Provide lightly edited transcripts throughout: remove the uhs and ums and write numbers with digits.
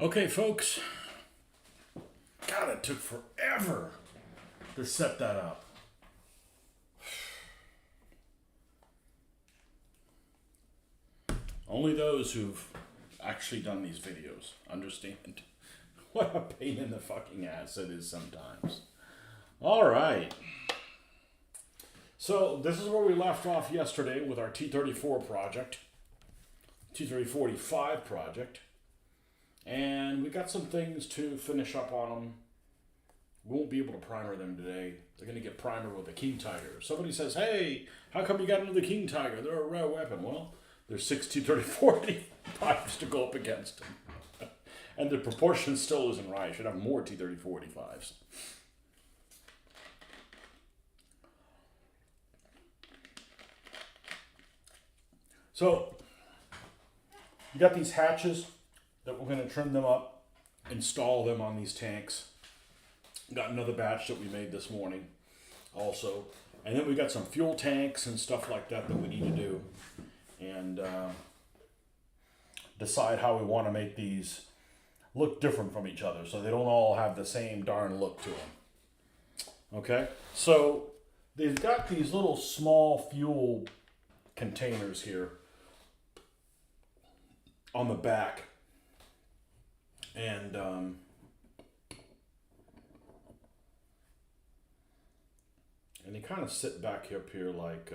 Okay, folks. God, it took forever to set that up. Only those who've actually done these videos understand what a pain in the fucking ass it is sometimes. All right. So this is where we left off yesterday with our T34 project, T3045 project. And we got some things to finish up on them. We won't be able to primer them today. They're going to get primered with a King Tiger. Somebody says, hey, how come you got into the King Tiger? They're a rare weapon. Well, there's 6 T3045s to go up against them. And the proportion still isn't right. I should have more T3045s. So, you got these hatches that we're going to trim them up, install them on these tanks. Got another batch that we made this morning also. And then we got some fuel tanks and stuff like that that we need to do. And decide how we want to make these look different from each other so they don't all have the same darn look to them. Okay? So they've got these little small fuel containers here on the back. And they kind of sit back up here like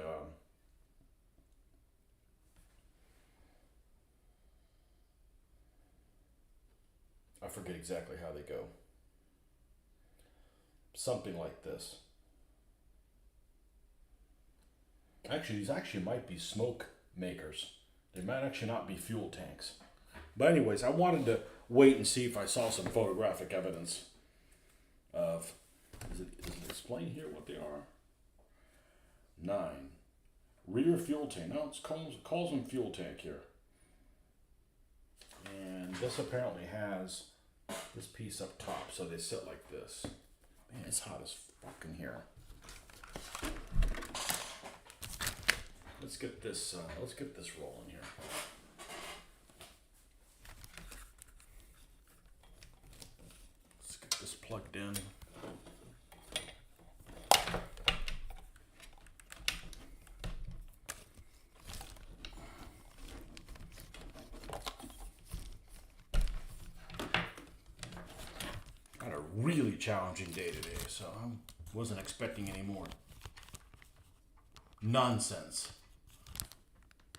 I forget exactly how they go. Something like this. Actually, these actually might be smoke makers. They might actually not be fuel tanks. But anyways, I wanted to wait and see if I saw some photographic evidence of, does it explain here what they are? 9. Rear fuel tank. No, it calls them fuel tank here. And this apparently has this piece up top, so they sit like this. Man, it's hot as fucking here. Let's get this rolling here. Let's get this plugged in. Had a really challenging day today, so I wasn't expecting any more nonsense.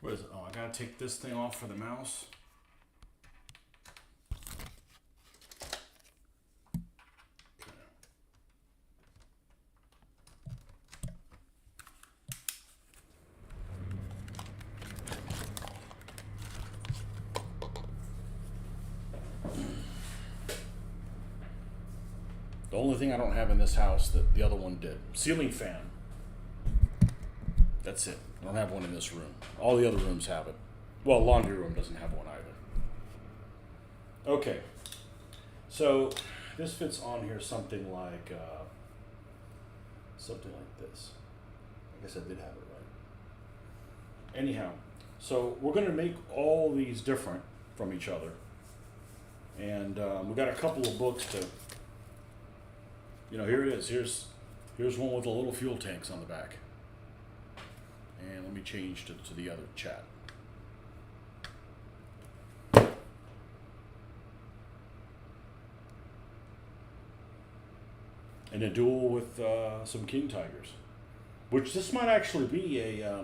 What is it? Oh, I gotta take this thing off for the mouse. Okay. The only thing I don't have in this house that the other one did. Ceiling fan. That's it. I don't have one in this room. All the other rooms have it. Well, laundry room doesn't have one either. Okay. So this fits on here something like this. I guess I did have it right. Anyhow, so we're going to make all these different from each other. And we got a couple of books to, here it is. Here's one with the little fuel tanks on the back. And let me change to the other chat. And a duel with some King Tigers. Which this might actually be a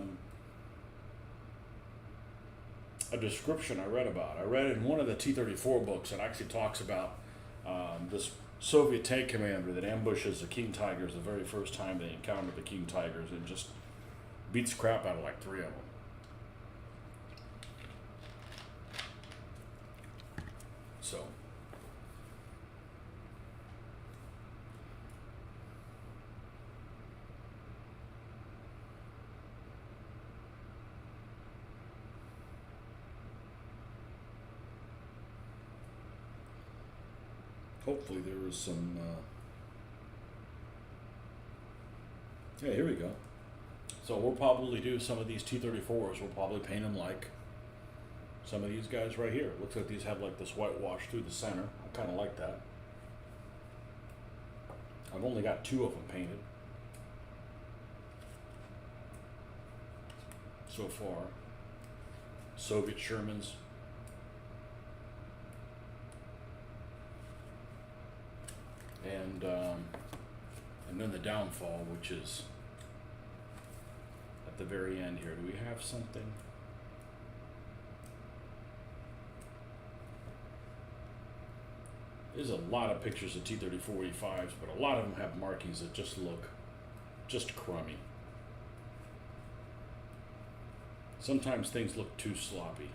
description I read about. I read in one of the T-34 books, it actually talks about this Soviet tank commander that ambushes the King Tigers the very first time they encounter the King Tigers and just beats the crap out of like 3 of them. So. Hopefully there was some, yeah, here we go. So we'll probably do some of these T-34s. We'll probably paint them like Some of these guys right here, it looks like these have like this whitewash through the center. I kind of like that. I've only got 2 of them painted so far. Soviet Shermans. And then the downfall, which is at the very end here. Do we have something? There's a lot of pictures of T-34-85s, but a lot of them have markings that just look just crummy. Sometimes things look too sloppy.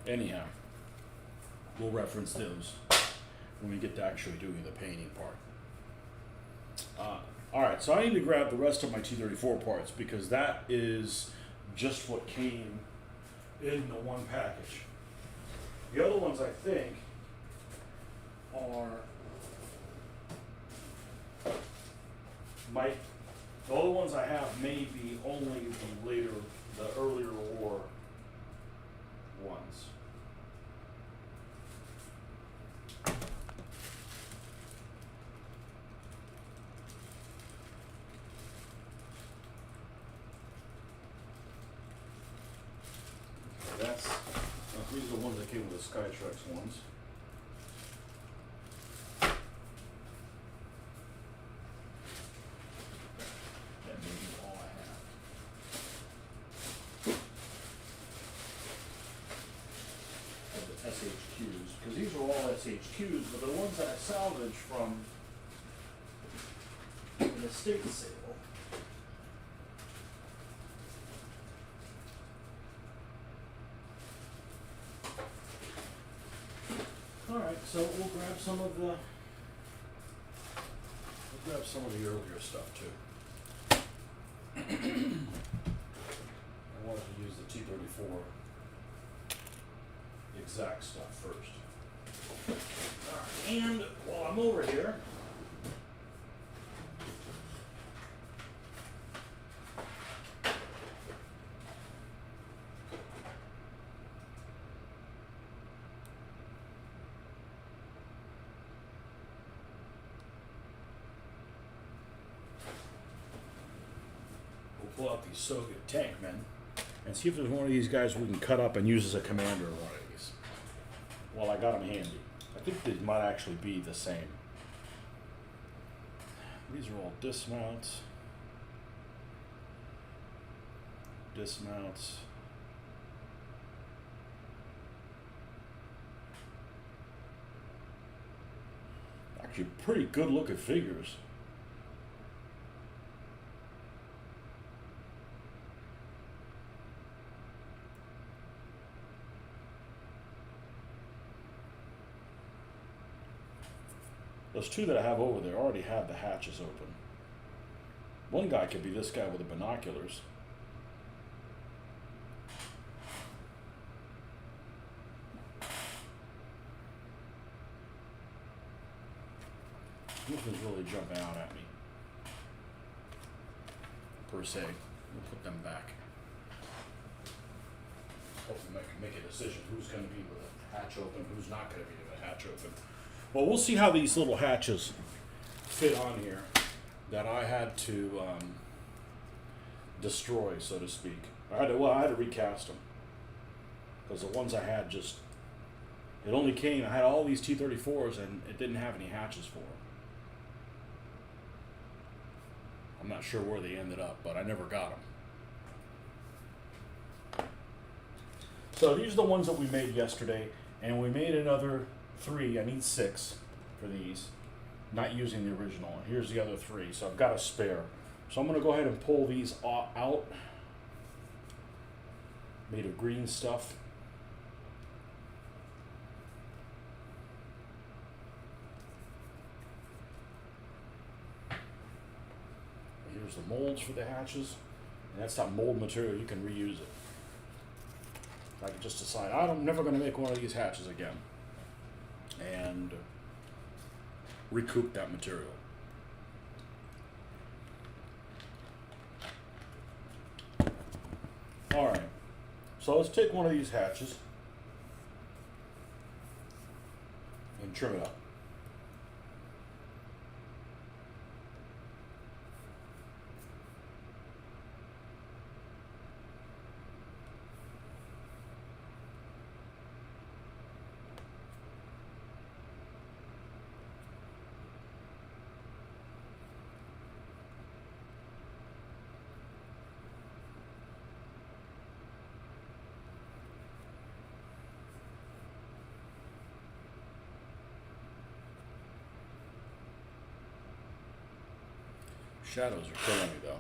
Anyhow, we'll reference those when we get to actually doing the painting part. Alright, so I need to grab the rest of my T-34 parts because that is just what came in the one package. The other ones I think are the other ones I have may be only the earlier war ones. These are the ones that came with the Skytrax ones. That may be all I have. Of the SHQs, because these are all SHQs, but the ones that I salvaged from an estate sale. Alright, so we'll grab some of the earlier stuff too. I wanted to use the T-34 exact stuff first. Alright, and while I'm over here, pull out these Soviet tank men and see if there's one of these guys we can cut up and use as a commander in one of these. Well, I got them handy. I think they might actually be the same. These are all dismounts. Dismounts. Actually, pretty good looking figures. Those 2 that I have over there already have the hatches open. One guy could be this guy with the binoculars. Nothing's really jumping out at me, per se. We'll put them back. Hopefully I can make a decision who's going to be with a hatch open, who's not going to be with a hatch open. Well, we'll see how these little hatches fit on here that I had to destroy, so to speak. I had to recast them because the ones I had it only came. I had all these T-34s and it didn't have any hatches for them. I'm not sure where they ended up, but I never got them. So these are the ones that we made yesterday, and we made another 3. I need 6 for these, not using the original. Here's the other 3, so I've got a spare. So I'm going to go ahead and pull these out. Made of green stuff. Here's the molds for the hatches. And that's not mold material, you can reuse it. I could just decide I'm never going to make one of these hatches again, and recoup that material. All right, so let's take one of these hatches and trim it up. Shadows are killing me though.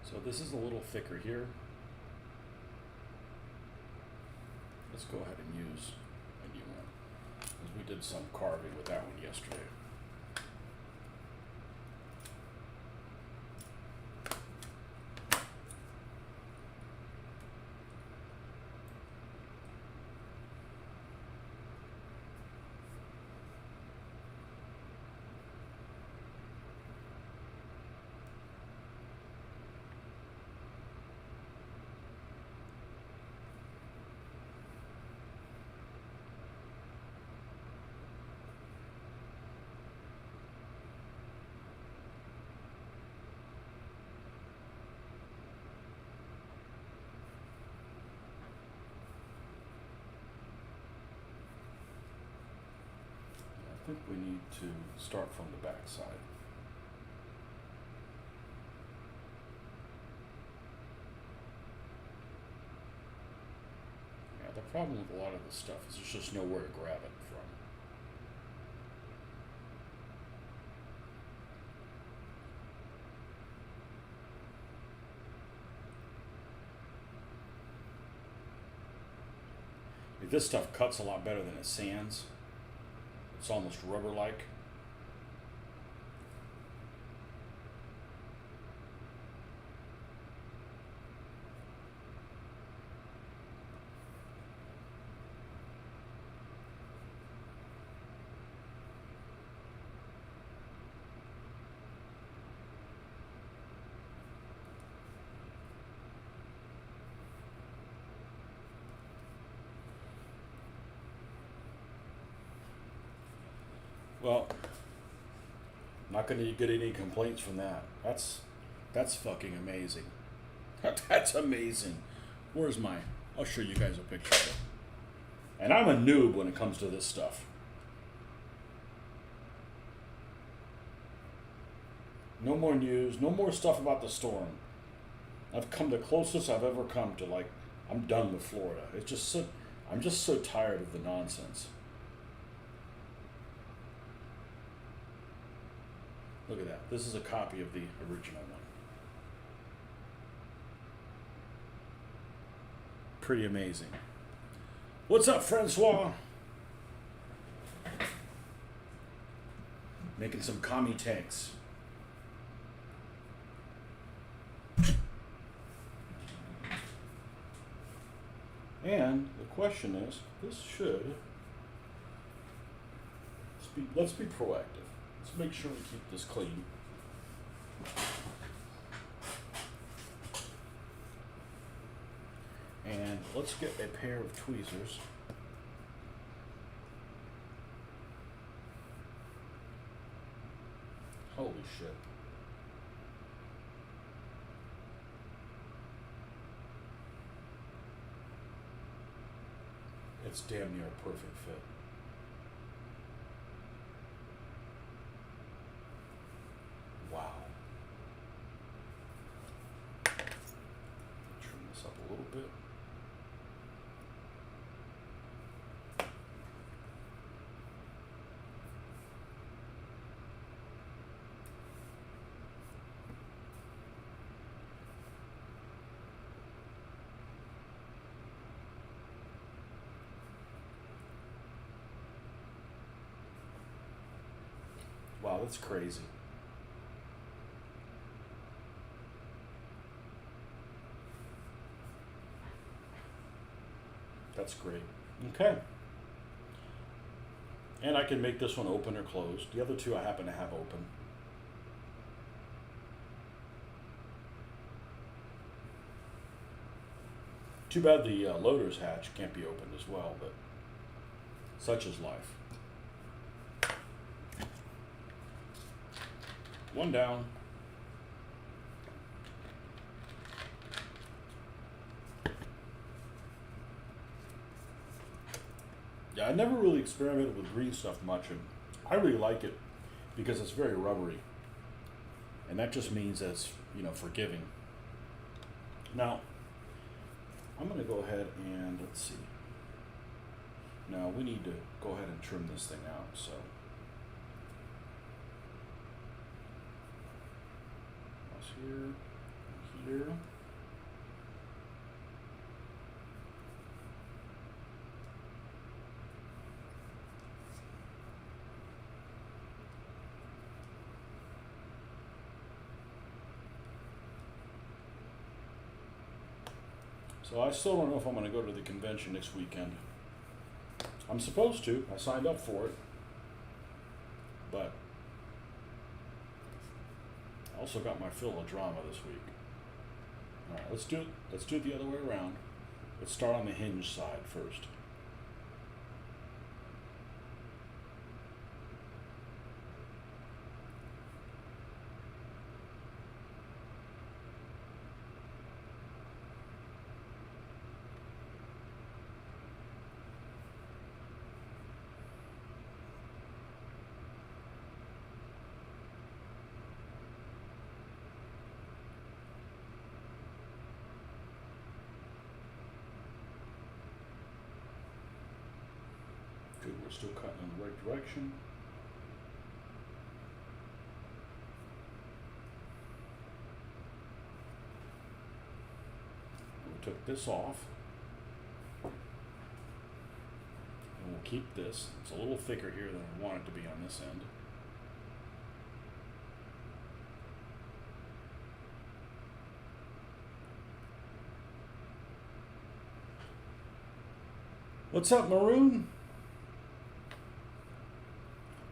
So this is a little thicker here. Let's go ahead and use a new one, because we did some carving with that one yesterday. I think we need to start from the back side. Yeah, the problem with a lot of this stuff is there's just nowhere to grab it from. Like, this stuff cuts a lot better than it sands. It's almost rubber-like. Well, not going to get any complaints from that. That's fucking amazing. That's amazing. Where's my... I'll show you guys a picture of it. And I'm a noob when it comes to this stuff. No more news. No more stuff about the storm. I've come the closest I've ever come to, like, I'm done with Florida. It's just so... I'm just so tired of the nonsense. Look at that. This is a copy of the original one. Pretty amazing. What's up, Francois? Making some commie tanks. And the question is, this should... Let's be proactive. Let's make sure we keep this clean. And let's get a pair of tweezers. Holy shit. It's damn near a perfect fit. Wow. Trim this up a little bit. Wow, that's crazy. That's great. Okay. And I can make this one open or closed. The other two I happen to have open. Too bad the loader's hatch can't be opened as well, but such is life. One down. Yeah, I never really experimented with green stuff much, and I really like it because it's very rubbery. And that just means that it's, forgiving. Now, I'm going to go ahead and, let's see. Now, we need to go ahead and trim this thing out, so. Here. So I still don't know if I'm going to go to the convention next weekend. I'm supposed to. I signed up for it. But I also got my fill of drama this week. All right, let's do it. Let's do it the other way around. Let's start on the hinge side first. Good, we're still cutting in the right direction. We took this off. And we'll keep this. It's a little thicker here than I want it to be on this end. What's up, Maroon?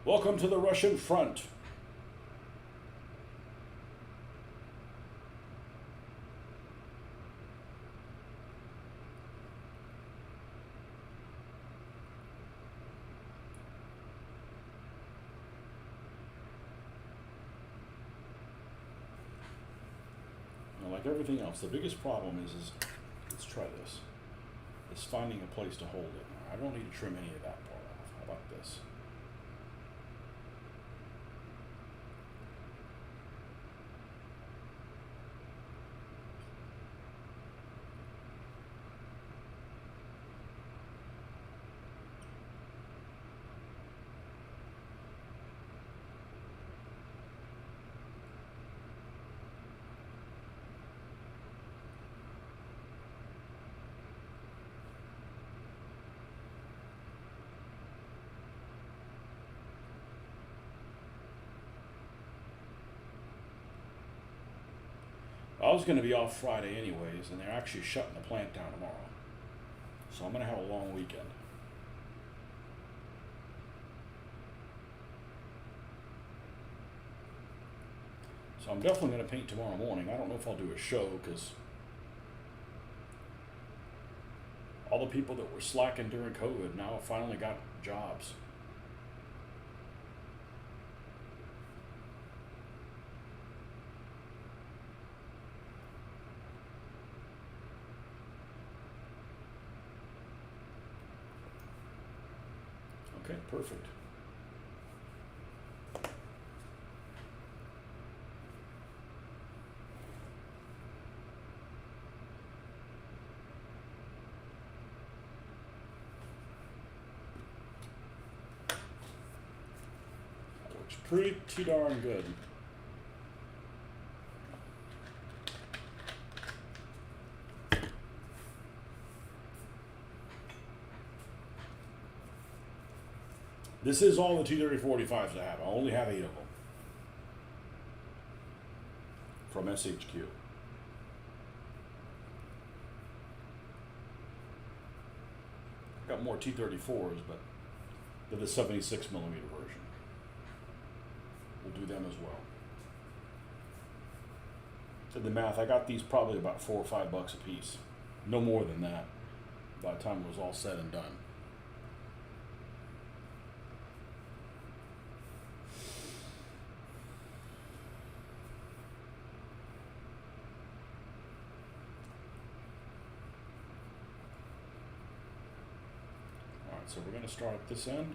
Welcome to the Russian front. Now, like everything else, the biggest problem is let's try this, is finding a place to hold it. I don't need to trim any of that part off. How about this? I was going to be off Friday anyways, and they're actually shutting the plant down tomorrow. So I'm going to have a long weekend. So I'm definitely going to paint tomorrow morning. I don't know if I'll do a show because all the people that were slacking during COVID now have finally got jobs. Okay, perfect. That looks pretty darn good. This is all the 230-45s I have. I only have 8 of them. SHQ. Got more T34s, but they're the 76 millimeter version. We'll do them as well. Did the math, I got these probably about $4 or $5 a piece. No more than that by the time it was all said and done. Alright, so we're going to start at this end.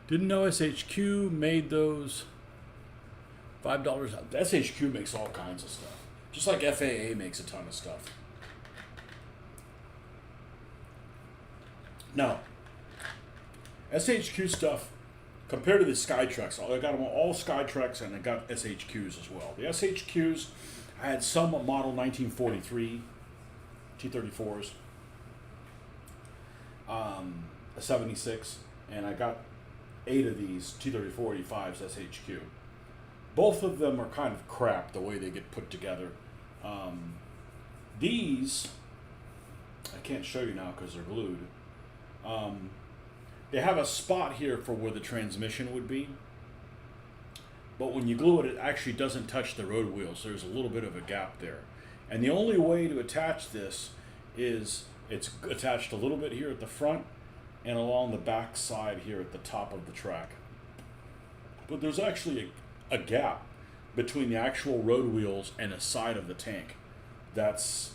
Didn't know SHQ made those $5 out. SHQ makes all kinds of stuff. Just like FAA makes a ton of stuff. Now, SHQ stuff, compared to the Skytrex, I got them all Skytrex and I got SHQs as well. The SHQs, I had some model 1943 T-34s, a 76, and I got 8 of these T-34-85s SHQ. Both of them are kind of crap the way they get put together. These, I can't show you now because they're glued. They have a spot here for where the transmission would be. But when you glue it, it actually doesn't touch the road wheels. There's a little bit of a gap there. And the only way to attach this is it's attached a little bit here at the front and along the back side here at the top of the track. But there's actually a gap between the actual road wheels and the side of the tank that's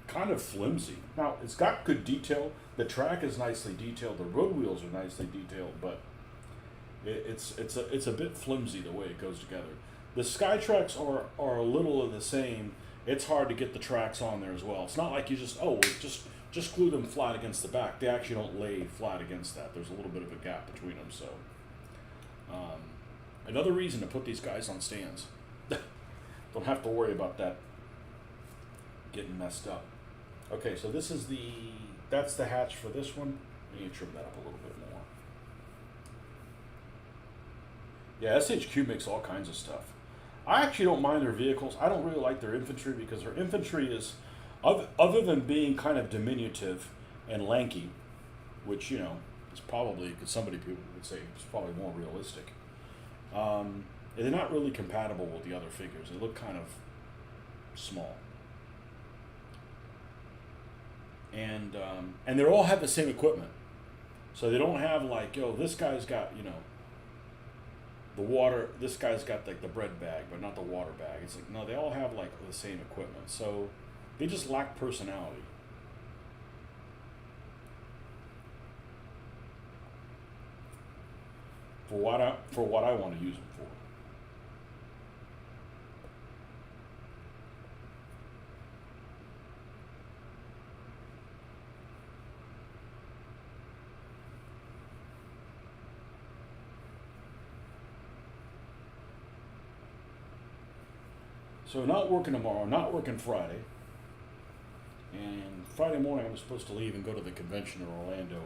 kind of flimsy. Now, it's got good detail. The track is nicely detailed. The road wheels are nicely detailed, but it's a bit flimsy the way it goes together. The Skytrex are a little of the same. It's hard to get the tracks on there as well. It's not like you just glue them flat against the back. They actually don't lay flat against that. There's a little bit of a gap between them. So another reason to put these guys on stands. Don't have to worry about that getting messed up. Okay, so that's the hatch for this one. I need to trim that up a little bit more. Yeah, SHQ makes all kinds of stuff. I actually don't mind their vehicles. I don't really like their infantry because their infantry is, other than being kind of diminutive and lanky, which, you know, is probably, because people would say it's probably more realistic, they're not really compatible with the other figures. They look kind of small. And they all have the same equipment. So they don't have like, yo, this guy's got, you know, the water, this guy's got like the bread bag, but not the water bag. It's like, no, they all have like the same equipment. So they just lack personality. For what I want to use them for. So not working tomorrow, not working Friday. And Friday morning I'm supposed to leave and go to the convention in Orlando.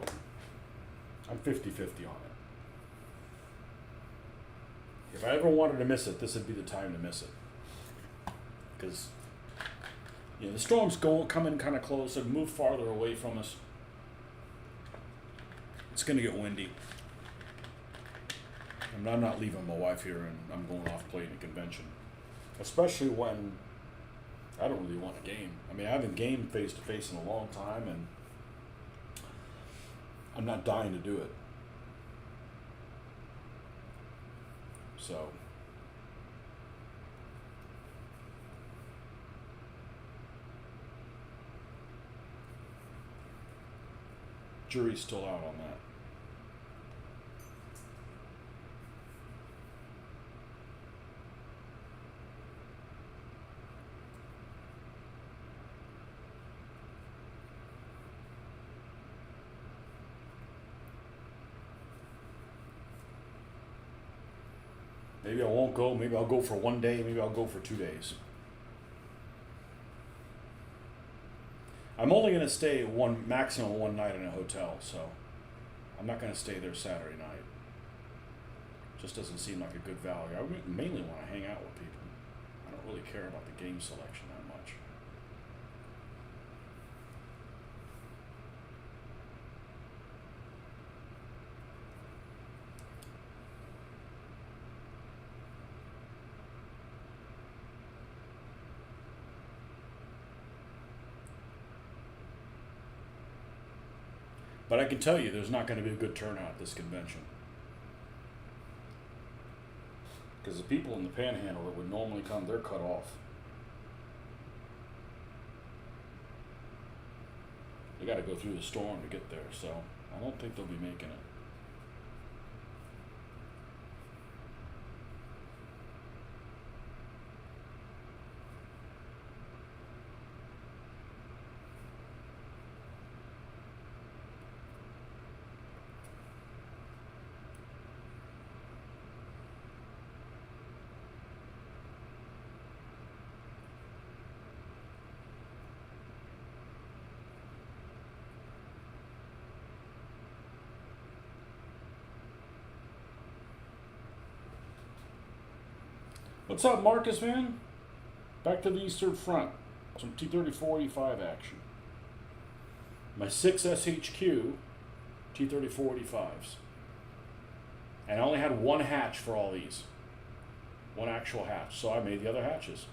I'm 50-50 on it. If I ever wanted to miss it, this would be the time to miss it. Because, you know, the storm's coming kind of close and move farther away from us. It's going to get windy. And I'm not leaving my wife here and I'm going off playing a convention. Especially when I don't really want a game. I mean, I haven't gamed face to face in a long time, and I'm not dying to do it. So, jury's still out on that. Maybe I won't go. Maybe I'll go for 1 day. Maybe I'll go for 2 days. I'm only going to stay maximum one night in a hotel, so I'm not going to stay there Saturday night. Just doesn't seem like a good value. I mainly want to hang out with people. I don't really care about the game selection that much. But I can tell you there's not going to be a good turnout at this convention. Because the people in the Panhandle that would normally come, they're cut off. They got to go through the storm to get there, so I don't think they'll be making it. What's up, Marcus, man? Back to the Eastern Front. Some T-34-85 action. My 6 SHQ T-34-85s. And I only had one hatch for all these. One actual hatch. So I made the other hatches.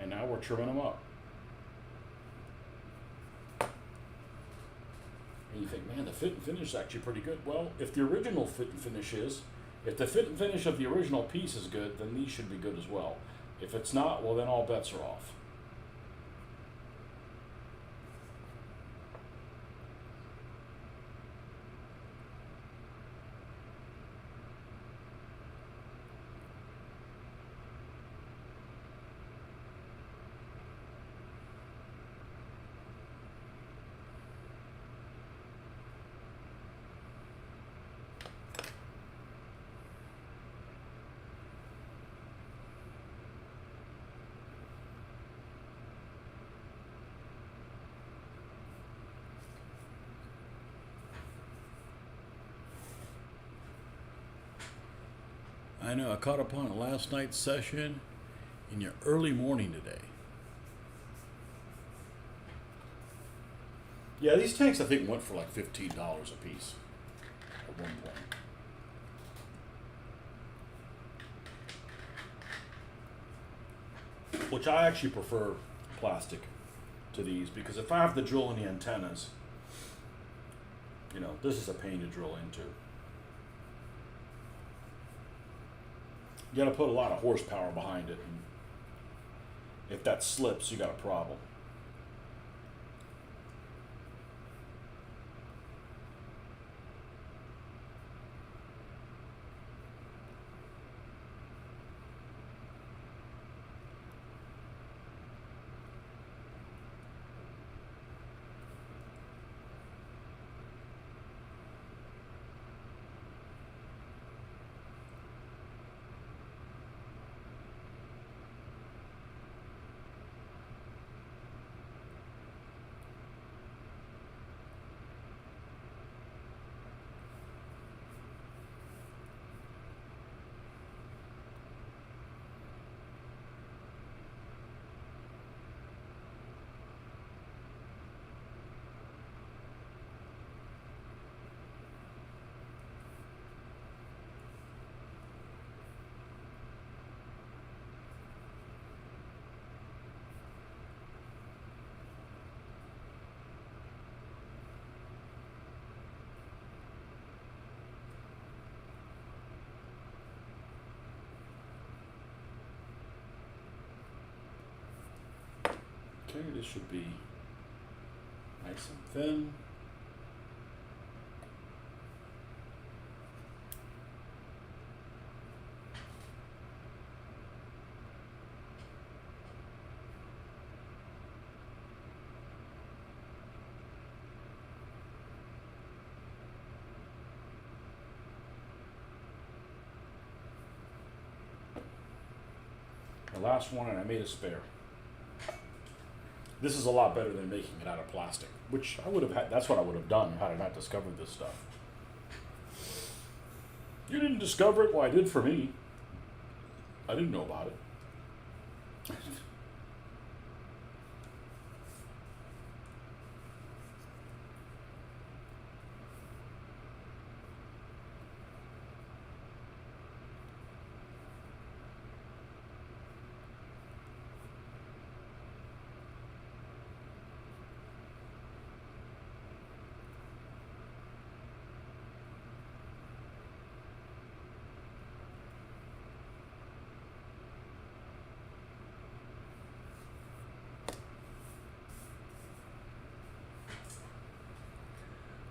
And now we're trimming them up. And you think, man, the fit and finish is actually pretty good. Well, if the original fit and finish is, if the fit and finish of the original piece is good, then these should be good as well. If it's not, well, then all bets are off. I know, I caught up on last night's session in your early morning today. Yeah, these tanks I think went for like $15 a piece at one point. Which I actually prefer plastic to these, because if I have to drill in the antennas, you know, this is a pain to drill into. You got to put a lot of horsepower behind it, and if that slips, you got a problem. Okay, this should be nice and thin. The last one, and I made a spare. This is a lot better than making it out of plastic, which I would have had. That's what I would have done had I not discovered this stuff. You didn't discover it? Well, I did for me. I didn't know about it.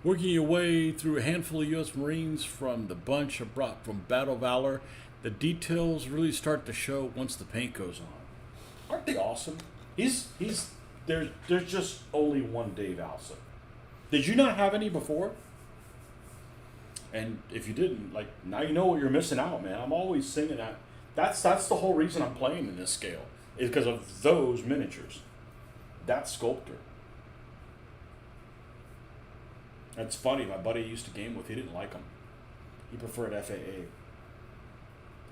Working your way through a handful of U.S. Marines from the bunch brought from Battle Valor, the details really start to show once the paint goes on. Aren't they awesome? There's just only one Dave Allison. Did you not have any before? And if you didn't, like, now you know what you're missing out, man. I'm always singing that. That's the whole reason I'm playing in this scale, is because of those miniatures. That sculptor. It's funny, my buddy I used to game with, he didn't like them. He preferred FAA.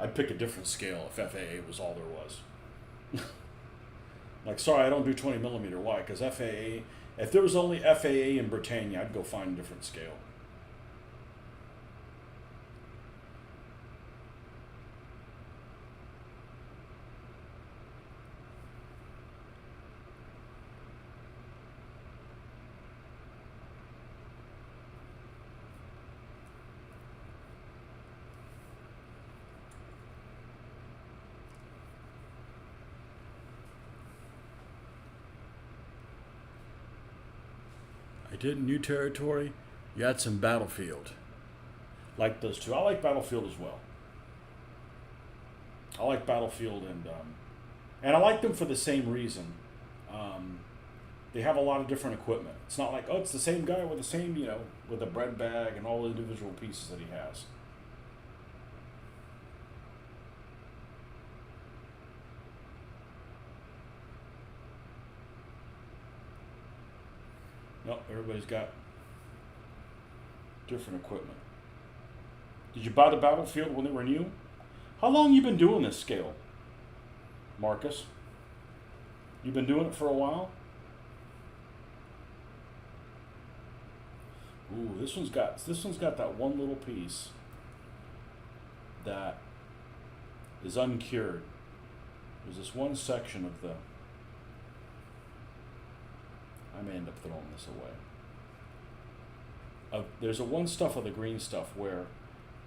I'd pick a different scale if FAA was all there was. Like, sorry, I don't do 20 millimeter. Why? Because FAA, if there was only FAA in Britannia, I'd go find a different scale. I did New Territory. You had some Battlefield. Like those two. I like Battlefield as well. I like Battlefield and I like them for the same reason. They have a lot of different equipment. It's not like, oh, it's the same guy with the same, with the bread bag and all the individual pieces that he has. No, everybody's got different equipment. Did you buy the Battlefield when they were new? How long you been doing this scale, Marcus? You been doing it for a while? Ooh, this one's got that one little piece that is uncured. There's this one section of the. I may end up throwing this away. There's a one stuff of the green stuff where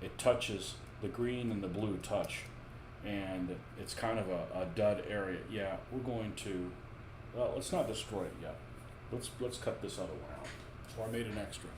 it touches, the green and the blue touch, and it's kind of a dud area. Yeah, we're going to, well, let's not destroy it yet. Let's cut this other one out. So I made an extra.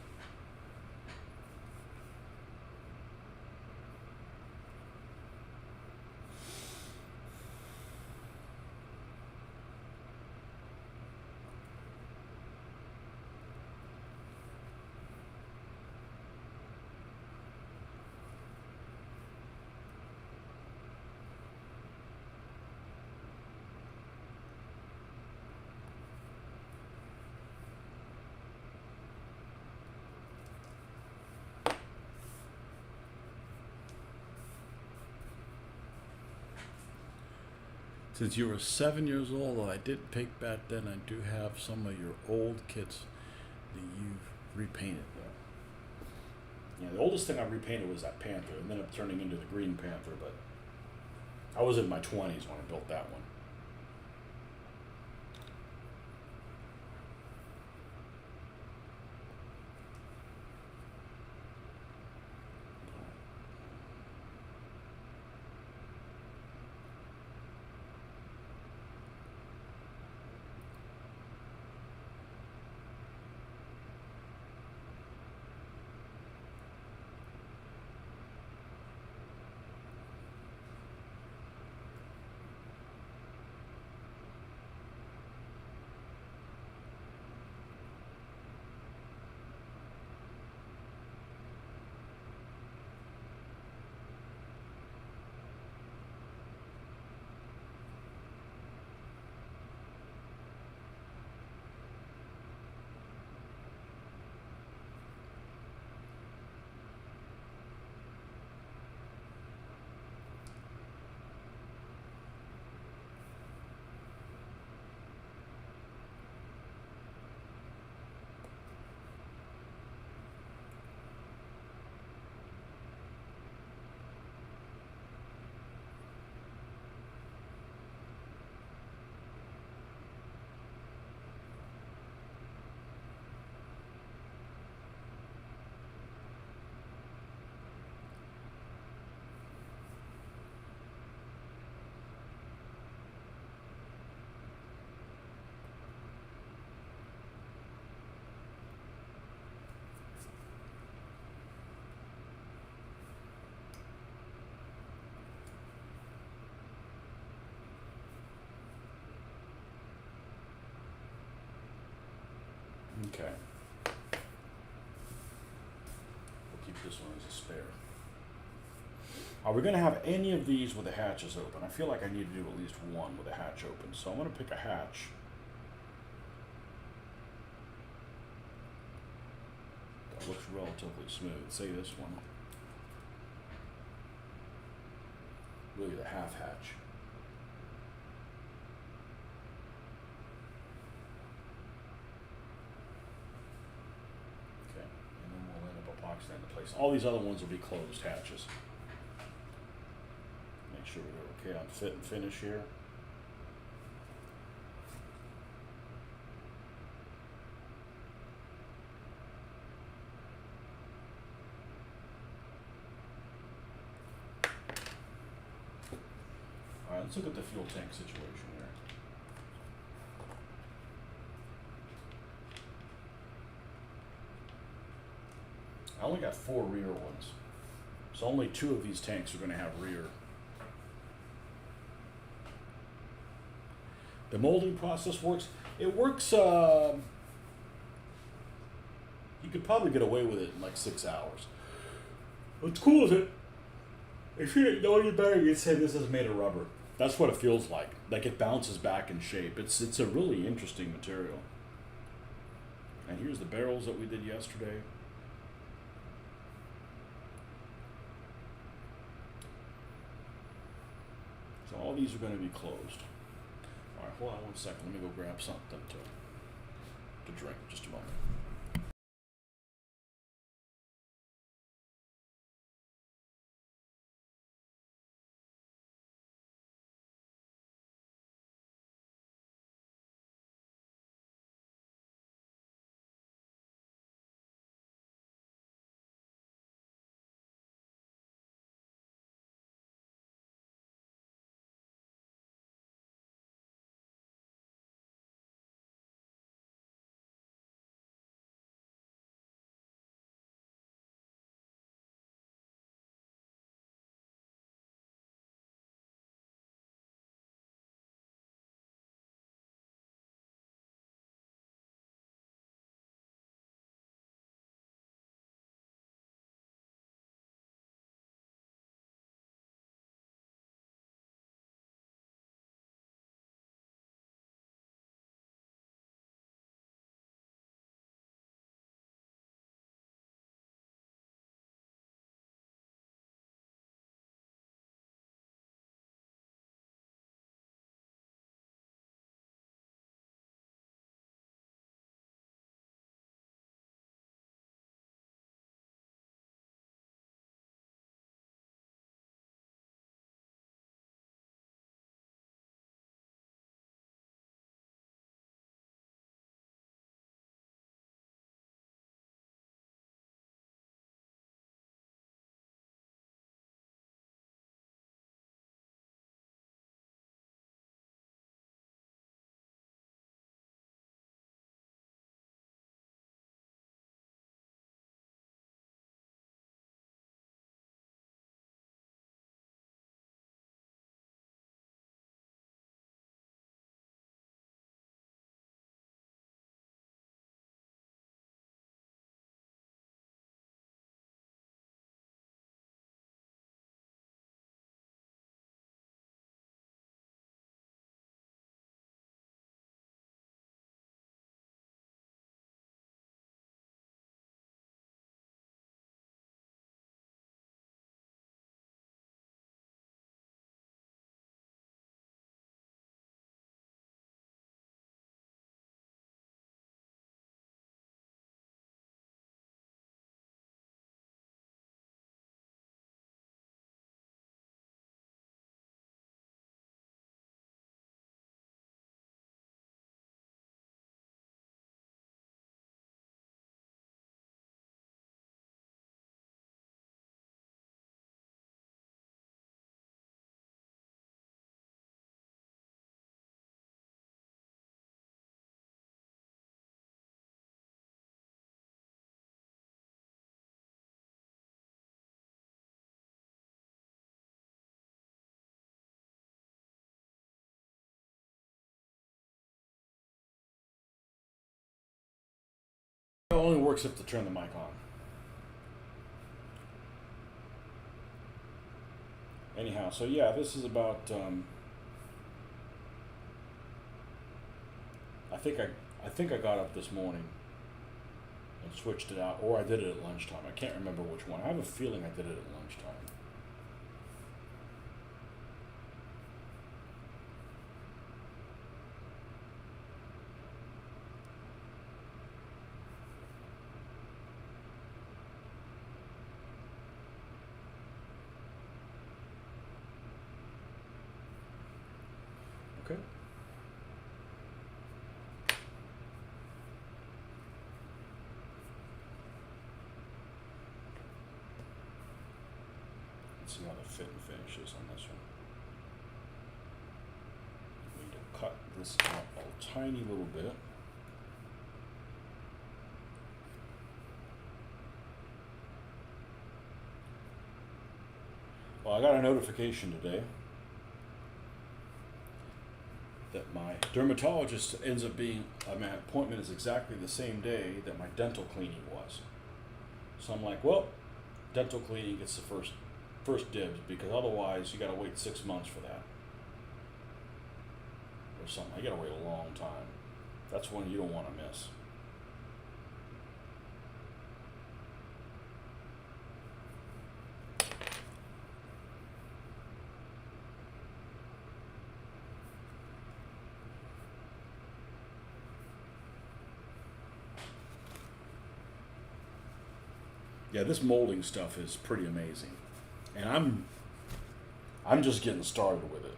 Since you were 7 years old, though I did pick back then, I do have some of your old kits that you've repainted, though. Yeah, the oldest thing I repainted was that Panther, and then up turning into the Green Panther, but I was in my 20s when I built that one. this one as a spare. Are we going to have any of these with the hatches open? I feel like I need to do at least one with a hatch open. So I'm going to pick a hatch. That looks relatively smooth. Say this one. Really the half hatch. Okay, and then we'll end up epoxying into place. All these other ones will be closed hatches. Make sure we're okay on fit and finish here. All right, let's look at the fuel tank situation here. I only got 4 rear ones, so only 2 of these tanks are going to have rear. The molding process works. It works, you could probably get away with it in like 6 hours. What's cool is if you didn't know any better, you'd say this is made of rubber. That's what it feels like. Like it bounces back in shape. It's a really interesting material. And here's the barrels that we did yesterday. So all these are going to be closed. All right, hold on one second. Let me go grab something to drink. Just a moment. It only works if to turn the mic on. Anyhow, so yeah, this is about. I think I got up this morning and switched it out, or I did it at lunchtime. I can't remember which one. I have a feeling I did it at lunchtime. Okay. Let's see how the fit and finish is on this one. I'm going to cut this out a tiny little bit. Well, I got a notification today that my dermatologist ends up being, my appointment is exactly the same day that my dental cleaning was. So I'm like, well, dental cleaning gets the first dibs, because otherwise you gotta wait 6 months for that. Or something. I gotta wait a long time. That's one you don't wanna miss. Yeah, this molding stuff is pretty amazing. And I'm just getting started with it.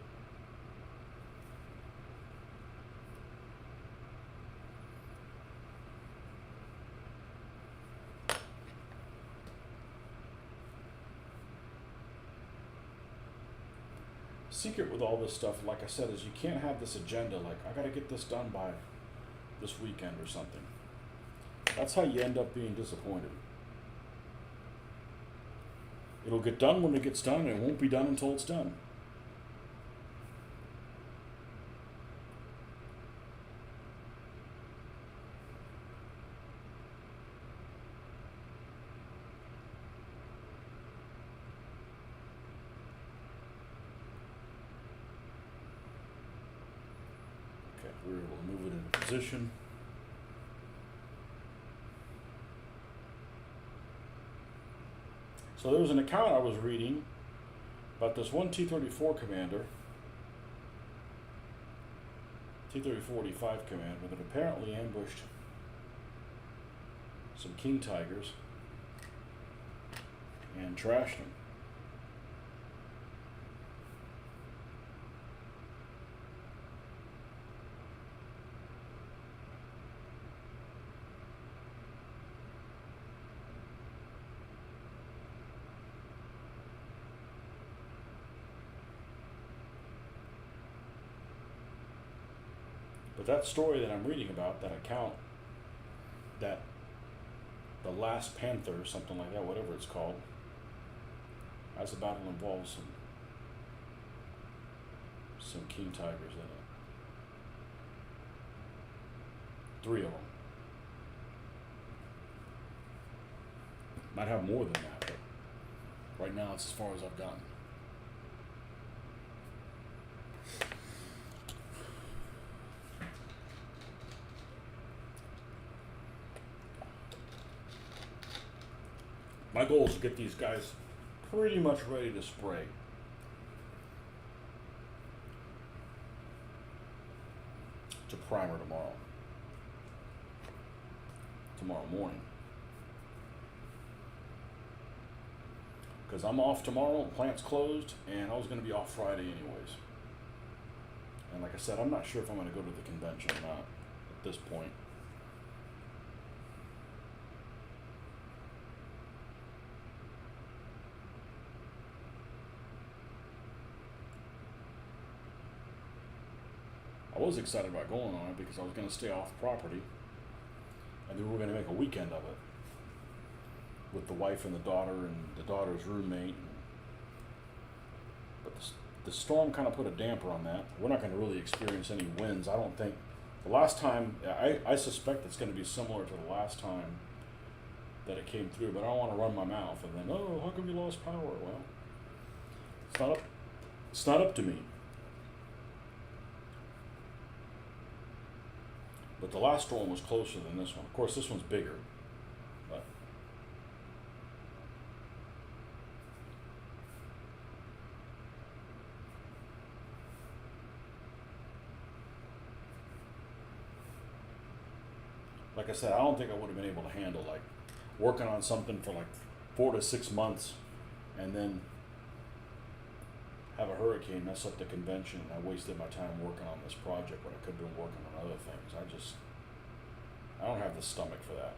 Secret with all this stuff, like I said, is you can't have this agenda like I gotta get this done by this weekend or something. That's how you end up being disappointed. It'll get done when it gets done, and it won't be done until it's done. Okay, we're able to move it into position. So there was an account I was reading about this one T-34 commander, T-34-45 commander, that apparently ambushed some king tigers and trashed them. But that story that I'm reading about, that account, that the Last Panther or something like that, whatever it's called, as the battle involves some king tigers in it. 3 of them. Might have more than that, but right now it's as far as I've gotten. My goal is to get these guys pretty much ready to spray. To primer tomorrow morning. Because I'm off tomorrow, the plant's closed, and I was going to be off Friday anyways. And like I said, I'm not sure if I'm going to go to the convention or not at this point. I was excited about going on it because I was going to stay off property, and then we were going to make a weekend of it with the wife and the daughter and the daughter's roommate. But the storm kind of put a damper on that. We're not going to really experience any winds, I don't think. The last time, I suspect it's going to be similar to the last time that it came through, but I don't want to run my mouth and then, oh, how come you lost power? Well, It's not up. It's not up to me. But the last one was closer than this one. Of course, this one's bigger. But like I said, I don't think I would have been able to handle like working on something for like 4 to 6 months and then have a hurricane mess up the convention, and I wasted my time working on this project when I could have been working on other things. I don't have the stomach for that.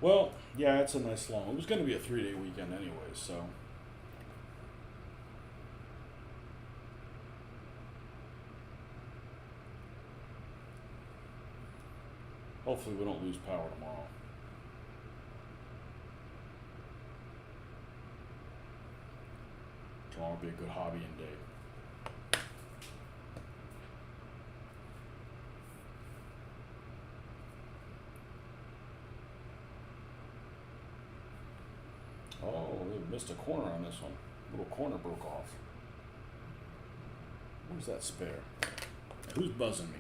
Well, yeah, it's a nice long. It was going to be a 3-day weekend anyway, so hopefully we don't lose power tomorrow. Tomorrow will be a good hobbying day. Oh, they missed a corner on this one. Little corner broke off. Where's that spare? Who's buzzing me?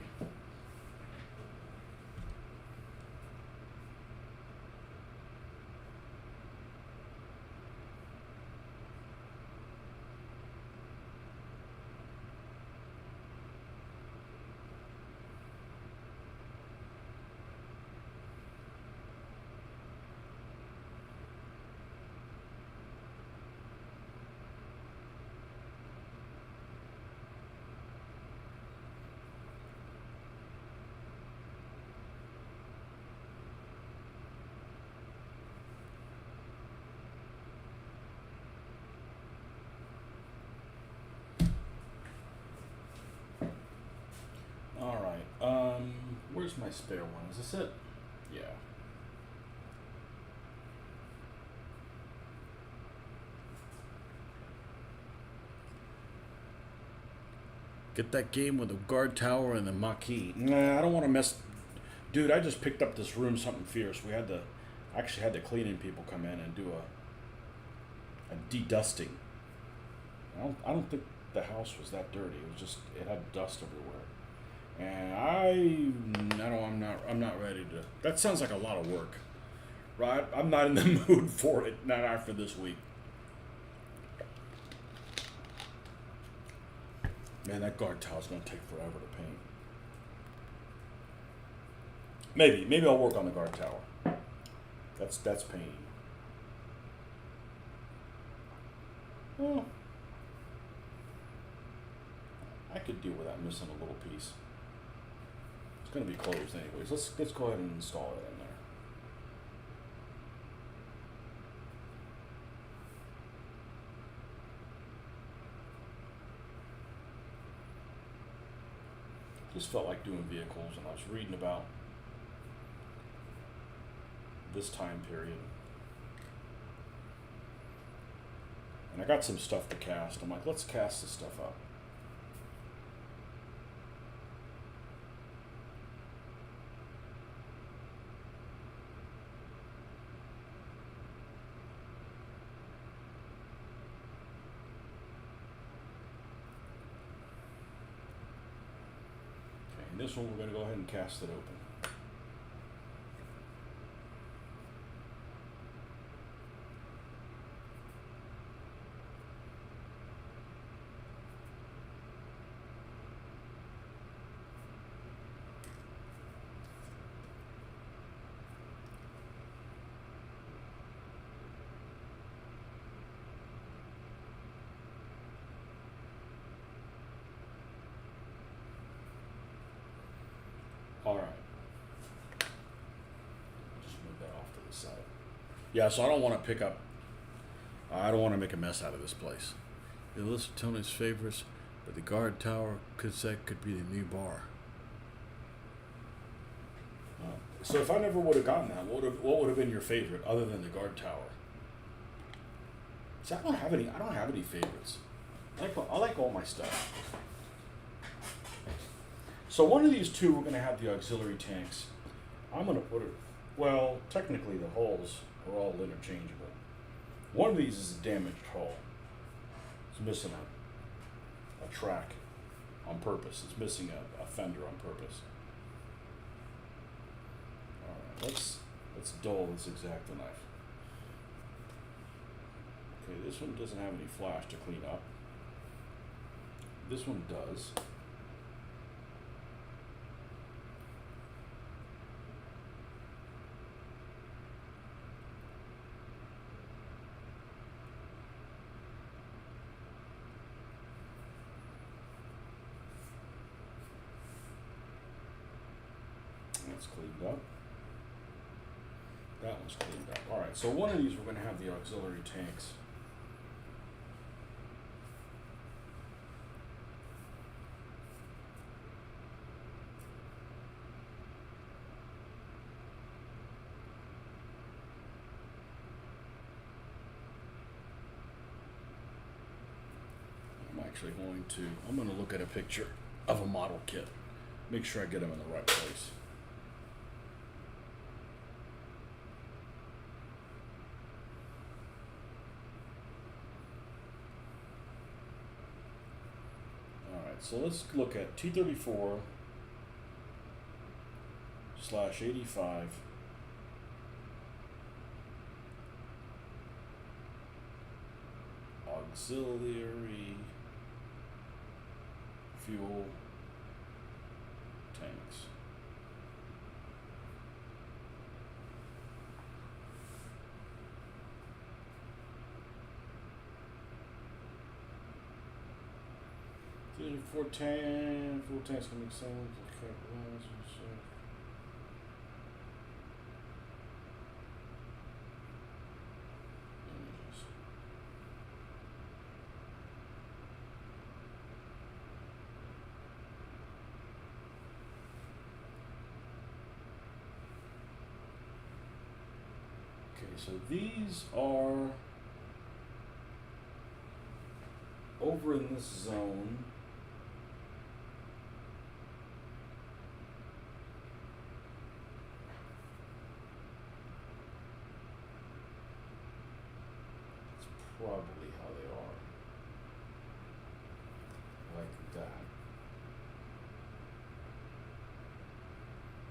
All right. Where's my spare one? Is this it? Yeah. Get that game with the guard tower and the marquee. Nah, I don't want to mess. Dude, I just picked up this room something fierce. We had to, actually had the cleaning people come in and do a de-dusting. I don't think the house was that dirty. It was just, it had dust everywhere. And I'm not ready to. That sounds like a lot of work, right? I'm not in the mood for it. Not after this week. Man, that guard tower's gonna take forever to paint. Maybe I'll work on the guard tower. That's painting. Well, I could deal with that missing a little piece. It's going to be closed anyways. Let's go ahead and install it in there. Just felt like doing vehicles, and I was reading about this time period. And I got some stuff to cast. I'm like, let's cast this stuff up. This one we're going to go ahead and cast it open. All right. Just move that off to the side. Yeah, so I don't want to I don't want to make a mess out of this place. You listen to Tony's favorites, But the guard tower cassette could be the new bar. So if I never would have gotten that, what would have been your favorite other than the guard tower? See, I don't have any favorites. I like all my stuff. So one of these two, we're going to have the auxiliary tanks. I'm going to put it. Well, technically the hulls are all interchangeable. One of these is a damaged hull. It's missing a track on purpose. It's missing a fender on purpose. All right, let's dull this X-Acto knife. Okay, this one doesn't have any flash to clean up. This one does. That's cleaned up. That one's cleaned up. All right, so one of these we're going to have the auxiliary tanks. I'm going to look at a picture of a model kit. Make sure I get them in the right place. Alright, so let's look at T34 / 85 auxiliary fuel tanks. Full tanks can make sense. So these are over in this zone. That's probably how they are. Like that.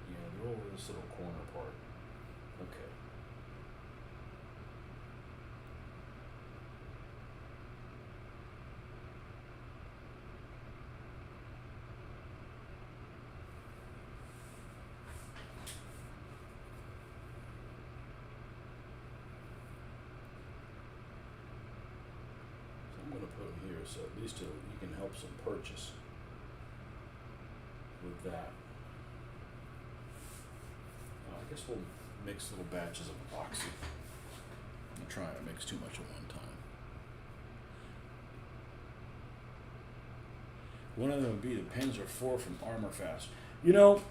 Yeah, they're over this little corner part. Okay. Here, so at least you can help some purchase with that. I guess we'll mix little batches of epoxy. I'm trying to mix too much at one time. One of them would be the Panzer IV from Armor Fast. You know,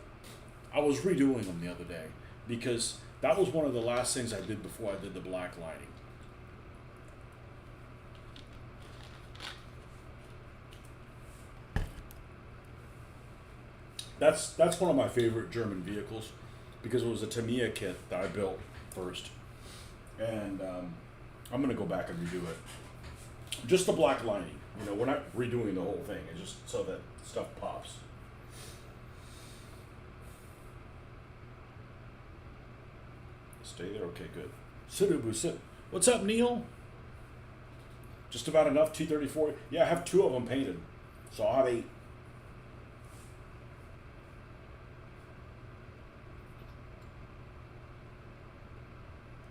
I was redoing them the other day because that was one of the last things I did before I did the black lighting. That's one of my favorite German vehicles because it was a Tamiya kit that I built first, and I'm gonna go back and redo it. Just the black lining, you know, we're not redoing the whole thing. It's just so that stuff pops. Stay there, okay, good. Sudobu, sit. What's up, Neil? Just about enough T34. Yeah, I have 2 of them painted, so I'll have 8.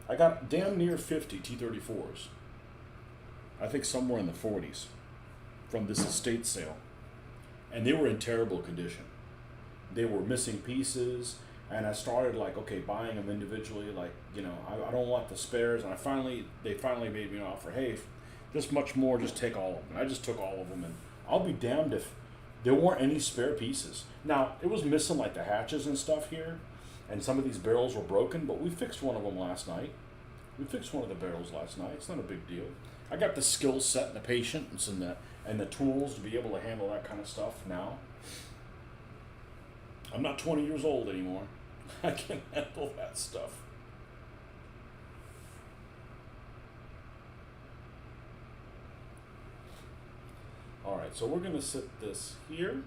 I got damn near 50 T34s. I think somewhere in the 40s from this estate sale. And they were in terrible condition. They were missing pieces, and I started like, okay, buying them individually, like, you know, I don't want the spares, and they finally made me an offer, hey, this much more, just take all of them. And I just took all of them and I'll be damned if there weren't any spare pieces. Now, it was missing like the hatches and stuff here, and some of these barrels were broken, but we fixed one of them last night. We fixed one of the barrels last night. It's not a big deal. I got the skill set and the patience and the tools to be able to handle that kind of stuff now. I'm not 20 years old anymore. I can handle that stuff. Alright, so we're going to sit this here,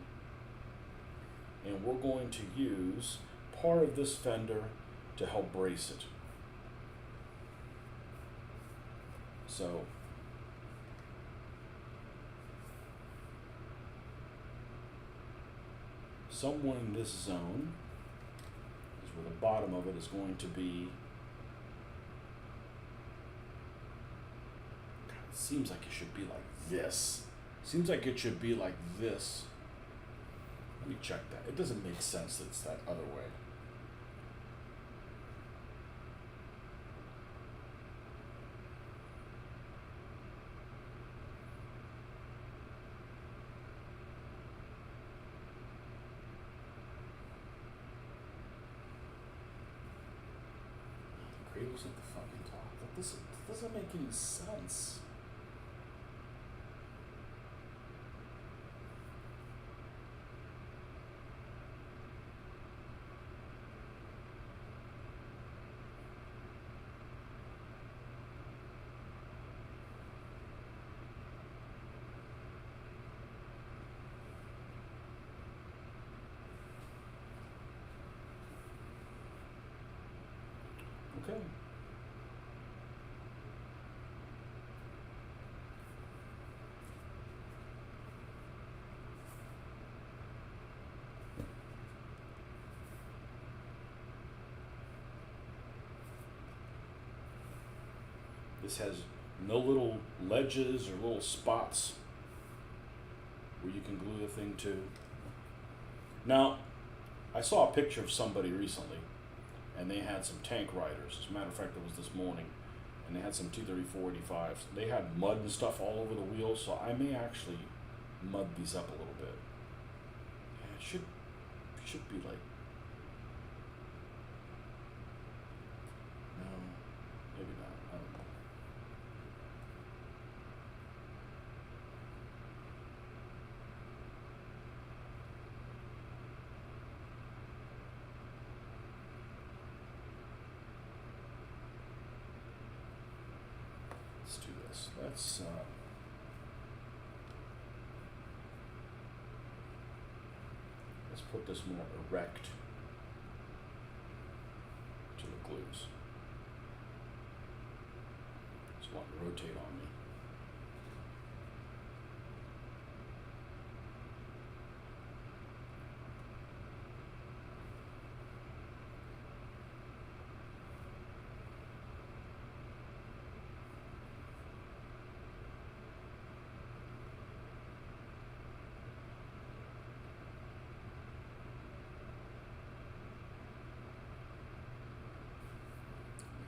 and we're going to use part of this fender to help brace it. So somewhere in this zone is where the bottom of it is going to be. God, it seems like it should be like this. Seems like it should be like this. Let me check that. It doesn't make sense that it's that other way. The cradle's at the fucking top. This doesn't make any sense. Okay. This has no little ledges or little spots where you can glue the thing to. Now, I saw a picture of somebody recently, and they had some tank riders. As a matter of fact, it was this morning, and they had some T-34-85s. They had mud and stuff all over the wheels, so I may actually mud these up a little bit. Yeah, it should be like, no, maybe not. I don't know. Let's do this. Let's put this more erect to the glues. Just want to rotate on me.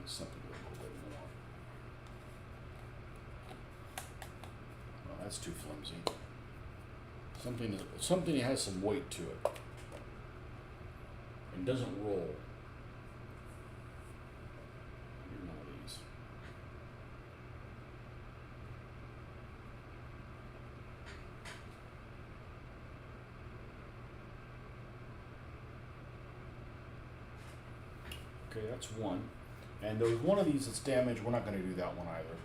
Something a little bit more. Well, that's too flimsy. Something that has some weight to it and doesn't roll. Maybe one of these. Okay, that's one. And there was one of these that's damaged. We're not going to do that one either.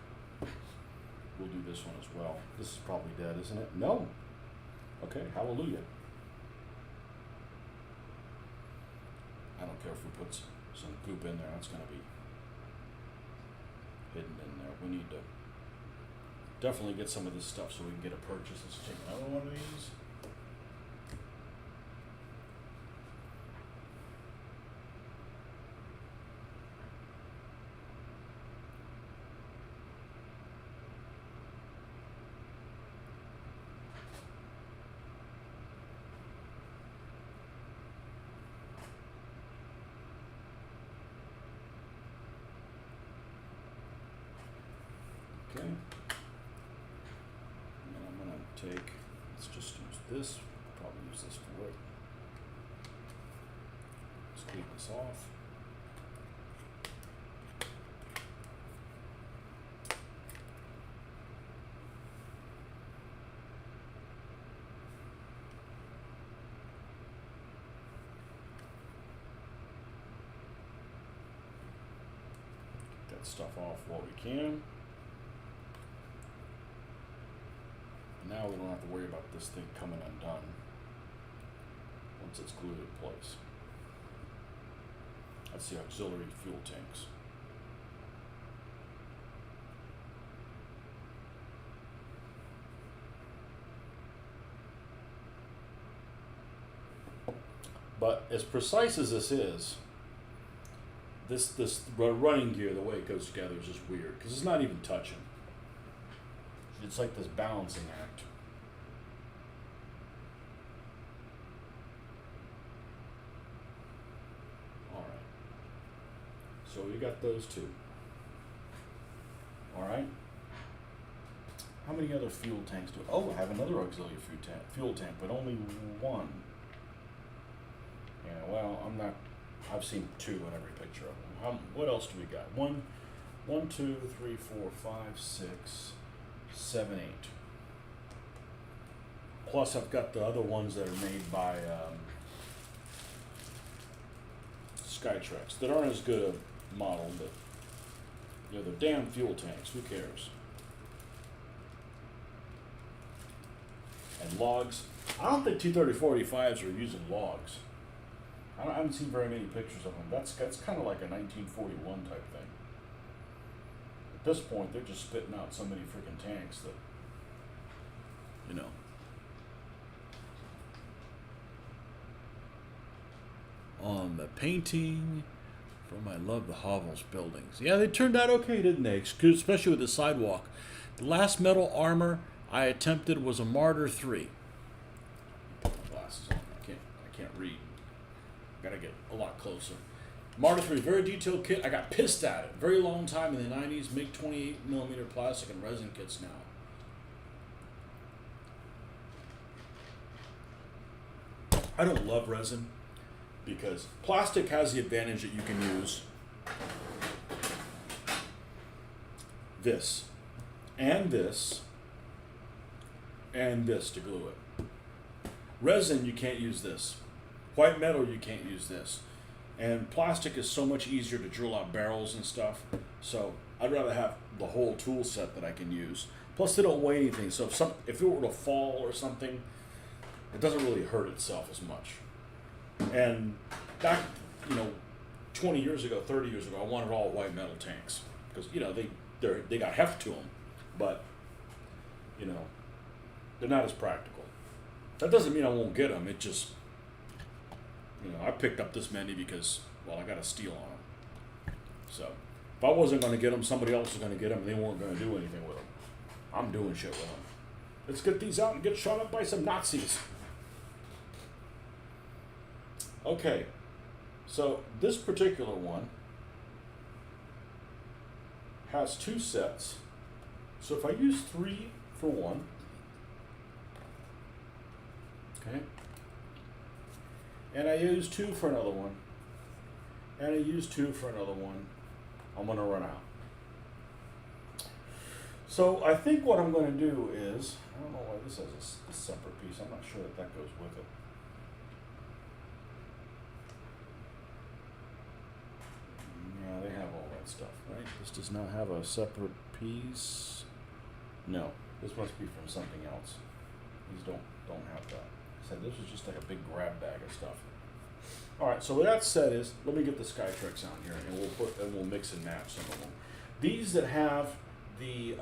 We'll do this one as well. This is probably dead, isn't it? No. Okay, hallelujah. I don't care if we put some goop in there. That's going to be hidden in there. We need to definitely get some of this stuff so we can get a purchase. Let's take another one of these. Okay. And I'm going to take, let's let's just use this. Probably use this for it. Let's clean this off. Get that stuff off while we can. Now we don't have to worry about this thing coming undone once it's glued in place. That's the auxiliary fuel tanks. But as precise as this is, this running gear, the way it goes together is just weird because it's not even touching. It's like this balancing act. All right. So we got those two. All right. How many other fuel tanks do? Oh, I have another auxiliary fuel tank, but only one. Yeah. Well, I'm not. I've seen two in every picture of them. What else do we got? One, 2, 3, 4, 5, 6. 7, 8. Plus, I've got the other ones that are made by Skytrex that aren't as good a model, but they're damn fuel tanks. Who cares? And logs. I don't think T-3485s are using logs. I haven't seen very many pictures of them. That's kind of like a 1941 type thing. At this point, they're just spitting out so many freaking tanks that, you know. On the painting from I Love the Hovels buildings. Yeah, they turned out okay, didn't they? Especially with the sidewalk. The last metal armor I attempted was a Martyr 3. Put my glasses on. I can't read. Gotta get a lot closer. Martyr 3, very detailed kit. I got pissed at it. Very long time in the 90s. Make 28mm plastic and resin kits now. I don't love resin because plastic has the advantage that you can use this and this and this to glue it. Resin, you can't use this. White metal, you can't use this. And plastic is so much easier to drill out barrels and stuff. So I'd rather have the whole tool set that I can use. Plus, they don't weigh anything. So if it were to fall or something, it doesn't really hurt itself as much. And back, 20 years ago, 30 years ago, I wanted all white metal tanks because they got heft to them, but they're not as practical. That doesn't mean I won't get them. It just I picked up this many because, well, I got a steal on them. So, if I wasn't going to get them, somebody else was going to get them, and they weren't going to do anything with them. I'm doing shit with them. Let's get these out and get shot up by some Nazis. Okay, so this particular one has 2 sets. So if I use 3 for one, okay, and I use 2 for another one, and I use 2 for another one, I'm going to run out. So I think what I'm going to do is, I don't know why this has a separate piece. I'm not sure that goes with it. Yeah, they have all that stuff, right? This does not have a separate piece. No, this must be from something else. These don't have that. Said this was just like a big grab bag of stuff. All right, so what that said is, let me get the Skytrex on here, and we'll mix and match some of them. These that have the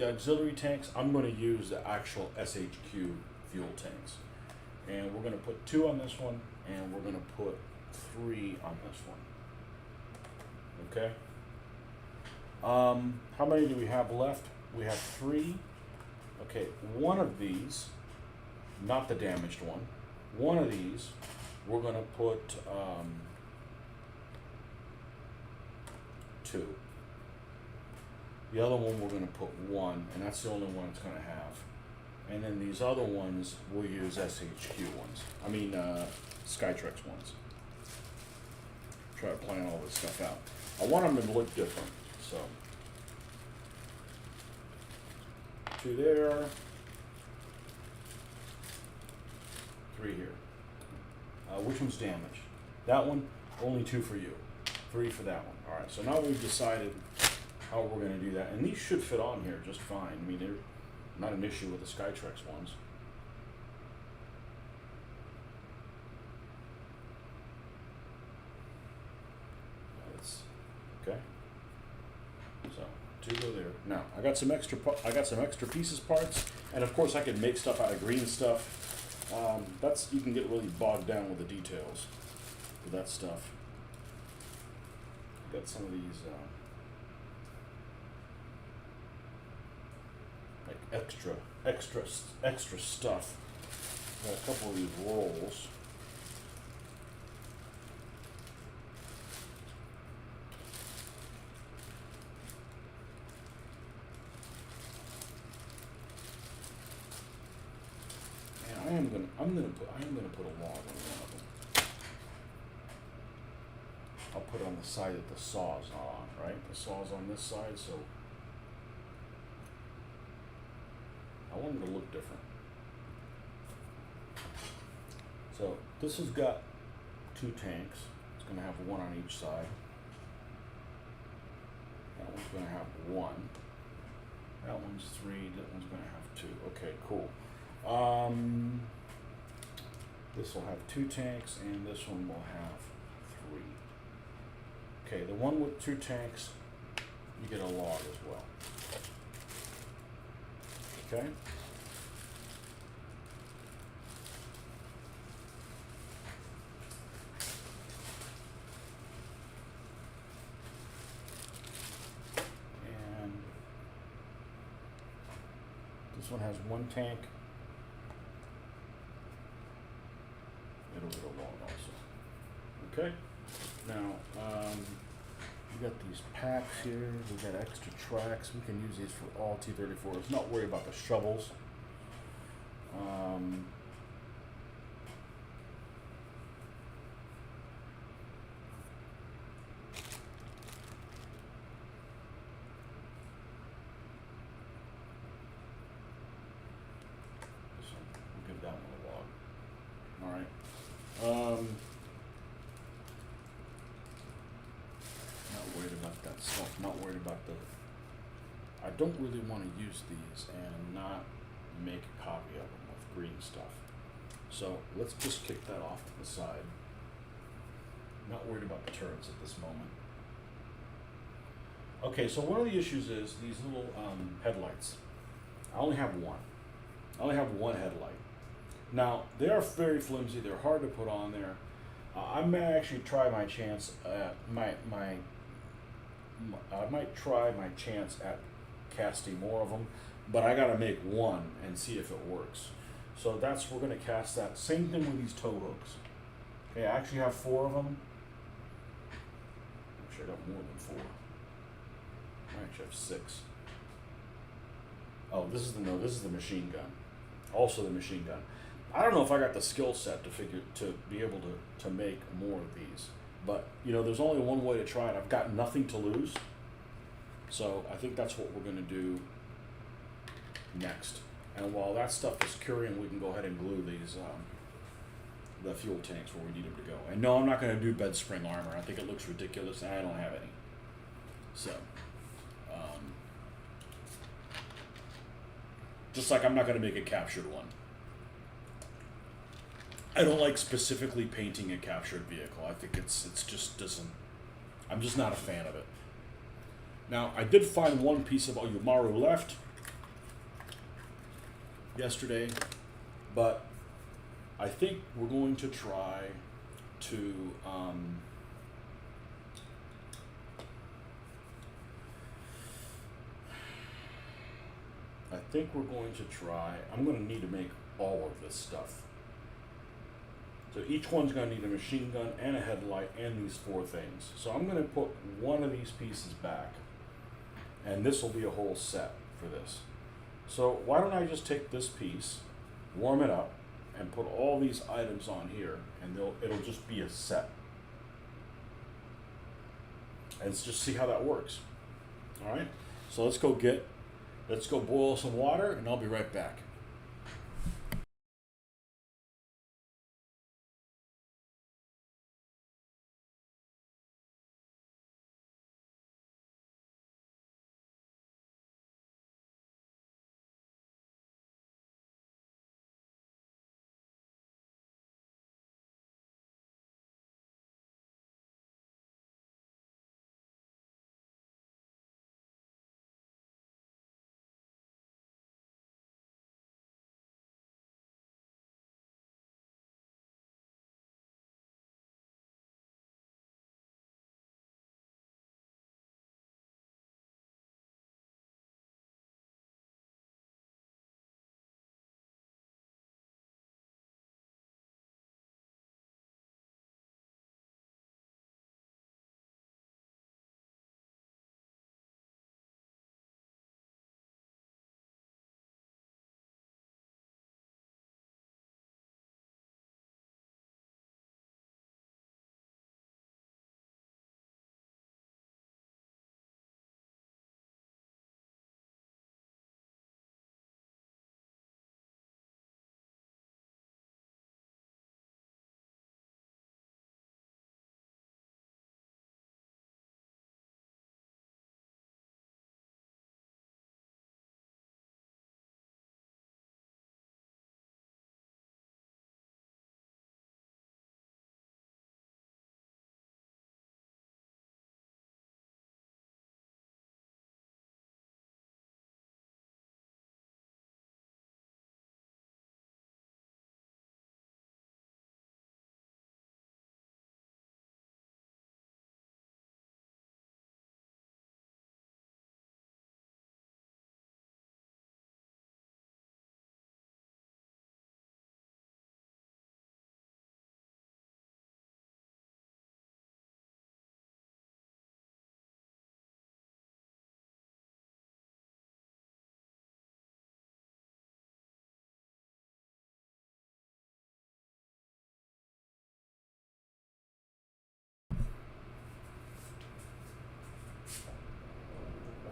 auxiliary tanks, I'm going to use the actual SHQ fuel tanks, and we're going to put 2 on this one, and we're going to put 3 on this one. Okay. How many do we have left? We have 3. Okay, one of these. Not the damaged one. One of these, we're going to put 2. The other one, we're going to put 1, and that's the only one it's going to have. And then these other ones, we'll use SHQ ones. I mean, Skytrex ones. Try to plan all this stuff out. I want them to look different, so. 2 there. 3 here. Which one's damaged? That one, only 2 for you. 3 for that one. All right, so now we've decided how we're gonna do that. And these should fit on here just fine. I mean, they're not an issue with the Skytrex ones. Okay. So 2 go there. Now I got some extra pieces parts, and of course I can make stuff out of green stuff. You can get really bogged down with the details with that stuff. Got some of these like extra stuff. Got a couple of these rolls. I'm gonna put a log on one of them. I'll put it on the side that the saw's on, right? The saw's on this side, so I want it to look different. So this has got 2 tanks. It's gonna have 1 on each side. That one's gonna have 1. That one's 3. That one's gonna have 2. Okay, cool. This will have 2 tanks, and this one will have 3. Okay, the one with 2 tanks, you get a log as well. Okay. And this one has 1 tank. It'll get a log also. Okay. Now, we got these packs here. We got extra tracks. We can use these for all T-34s. Not worry about the shovels. So we'll give that one a log. All right. Not worried about that stuff. Not worried about I don't really want to use these and not make a copy of them with green stuff. So let's just kick that off to the side. Not worried about the turns at this moment. Okay, so one of the issues is these little headlights. I only have one. I only have one headlight. Now, they are very flimsy. They're hard to put on there. I may actually try my chance at I might try my chance at casting more of them, but I gotta make one and see if it works. So we're gonna cast that. Same thing with these tow hooks. Okay, I actually have 4 of them. Actually, I got more than 4. I actually have 6. Oh, this is the machine gun. Also the machine gun. I don't know if I got the skill set to be able to make more of these, but there's only one way to try it. I've got nothing to lose, so I think that's what we're going to do next. And while that stuff is curing, we can go ahead and glue these the fuel tanks where we need them to go. And no, I'm not going to do bed spring armor. I think it looks ridiculous, and I don't have any. So, just like I'm not going to make a captured one. I don't like specifically painting a captured vehicle. I think it's just doesn't. I'm just not a fan of it. Now, I did find one piece of Oyumaru left yesterday, but I think we're going to try to I'm going to need to make all of this stuff. So each one's going to need a machine gun and a headlight and these 4 things. So I'm going to put one of these pieces back, and this will be a whole set for this. So why don't I just take this piece, warm it up, and put all these items on here, and it'll just be a set. And let's just see how that works. All right. So let's go boil some water, and I'll be right back.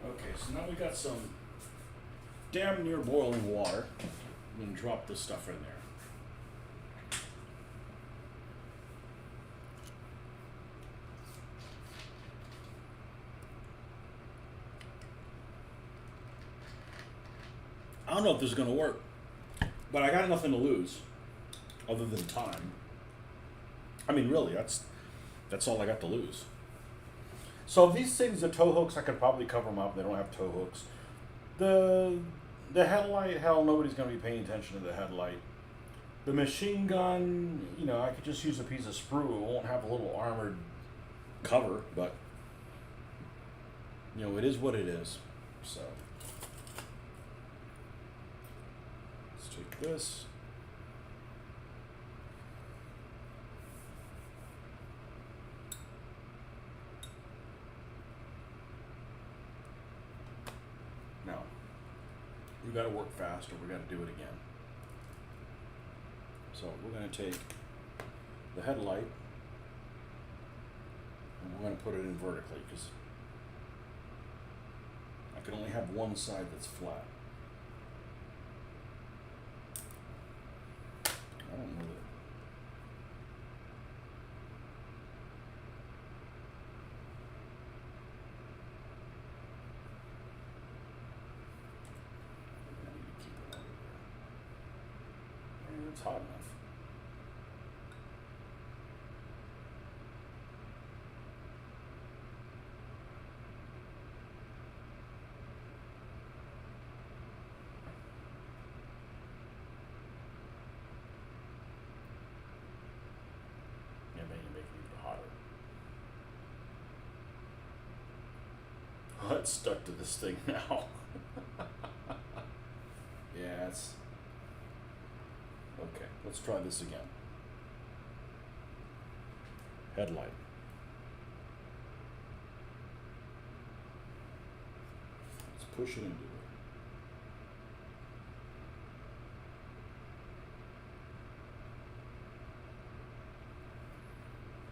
Okay, so now we got some damn near boiling water. I'm gonna drop this stuff in there. I don't know if this is gonna work, but I got nothing to lose, other than time. I mean, really, that's all I got to lose. So these things, the tow hooks, I could probably cover them up. They don't have tow hooks. The the headlight, hell, nobody's gonna be paying attention to the headlight. The machine gun, I could just use a piece of sprue. It won't have a little armored cover, but it is what it is. So let's take this. Now, we got to work fast, or we got to do it again. So we're going to take the headlight, and we're going to put it in vertically, because I can only have one side that's flat. I don't know that. I need to keep it over there. And it's hot enough. Yeah, maybe make it even hotter. Oh, it's stuck to this thing now. Yeah, it's okay. Let's try this again. Headlight. Let's push it into it.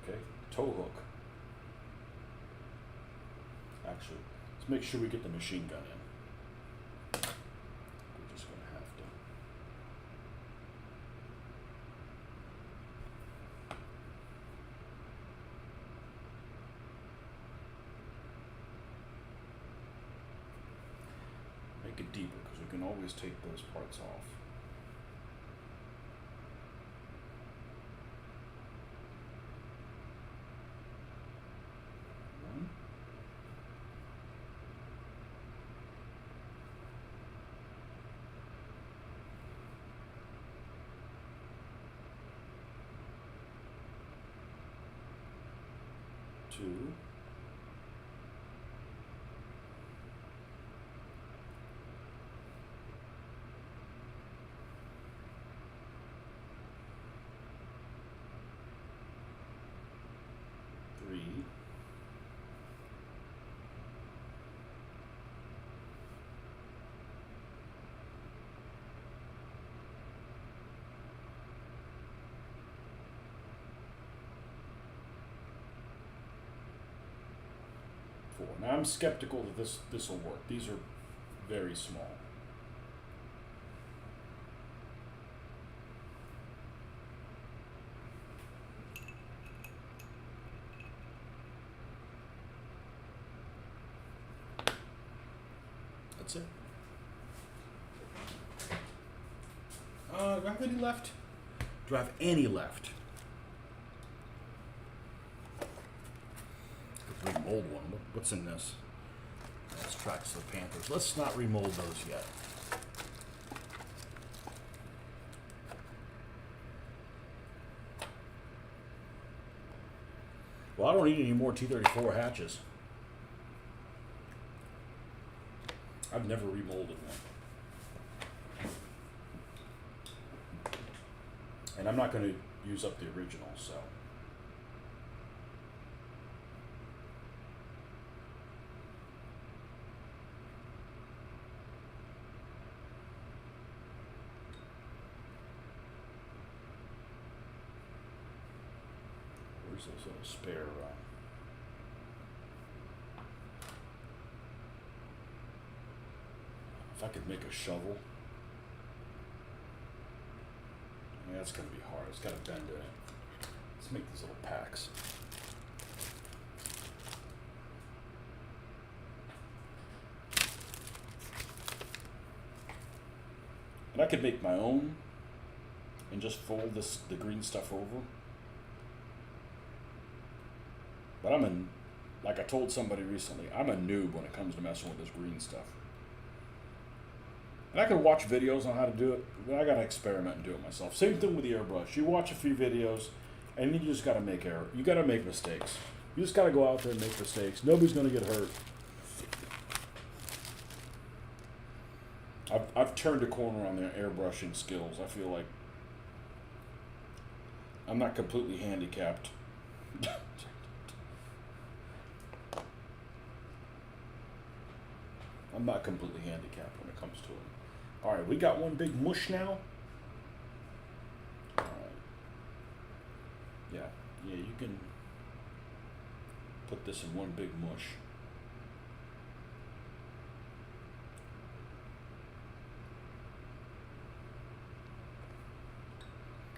Okay, tow hook. Actually, let's make sure we get the machine gun in. We're just going to have to. Make it deeper because we can always take those parts off. One. Two. Three. Four. Now I'm skeptical that this will work. These are very small. That's it. Do I have any left? Do I have any left? Remold one. What's in this? That's tracks of the Panthers. Let's not remold those yet. Well, I don't need any more T-34 hatches. I've never remolded one. And I'm not going to use up the original, so. Where's this little spare? If I could make a shovel. Yeah, that's going to be hard. It's got a bend in it. Let's make these little packs. And I could make my own and just fold the green stuff over. But like I told somebody recently, I'm a noob when it comes to messing with this green stuff. And I can watch videos on how to do it, but I gotta experiment and do it myself. Same thing with the airbrush. You watch a few videos, and then you just gotta make error. You gotta make mistakes. You just gotta go out there and make mistakes. Nobody's gonna get hurt. I've turned a corner on their airbrushing skills. I feel like I'm not completely handicapped. I'm not completely handicapped when it comes to it. All right, we got one big mush now. All right. Yeah, you can put this in one big mush.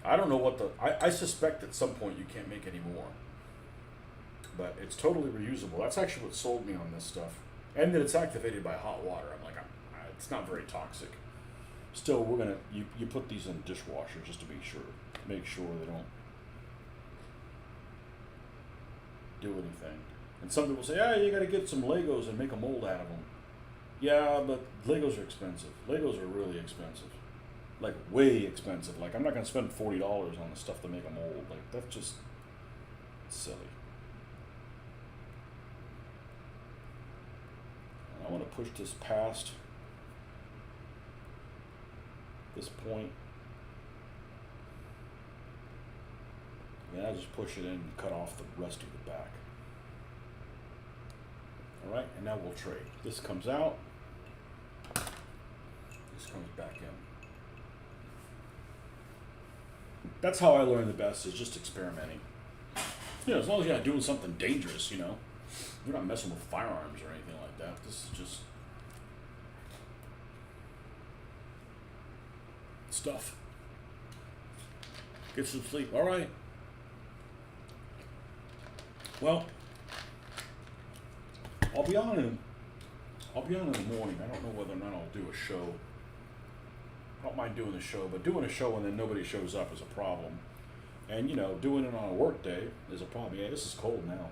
I don't know what I suspect at some point you can't make any more. But it's totally reusable. That's actually what sold me on this stuff. And that it's activated by hot water. I'm like, it's not very toxic. Still, we're gonna you put these in the dishwasher just to be sure, make sure they don't do anything. And some people say, you got to get some Legos and make a mold out of them. Yeah, but Legos are expensive. Legos are really expensive, like way expensive. Like I'm not gonna spend $40 on the stuff to make a mold. Like that's just silly. I want to push this past this point. And I just push it in and cut off the rest of the back. All right, and now we'll trade. This comes out. This comes back in. That's how I learn the best, is just experimenting. You know, as long as you're not doing something dangerous, you know. You're not messing with firearms or anything like that. This is just stuff. Get some sleep. All right. Well, I'll be on in the morning. I don't know whether or not I'll do a show. I don't mind doing the show, but doing a show and then nobody shows up is a problem. And, you know, doing it on a work day is a problem. Yeah, this is cold now.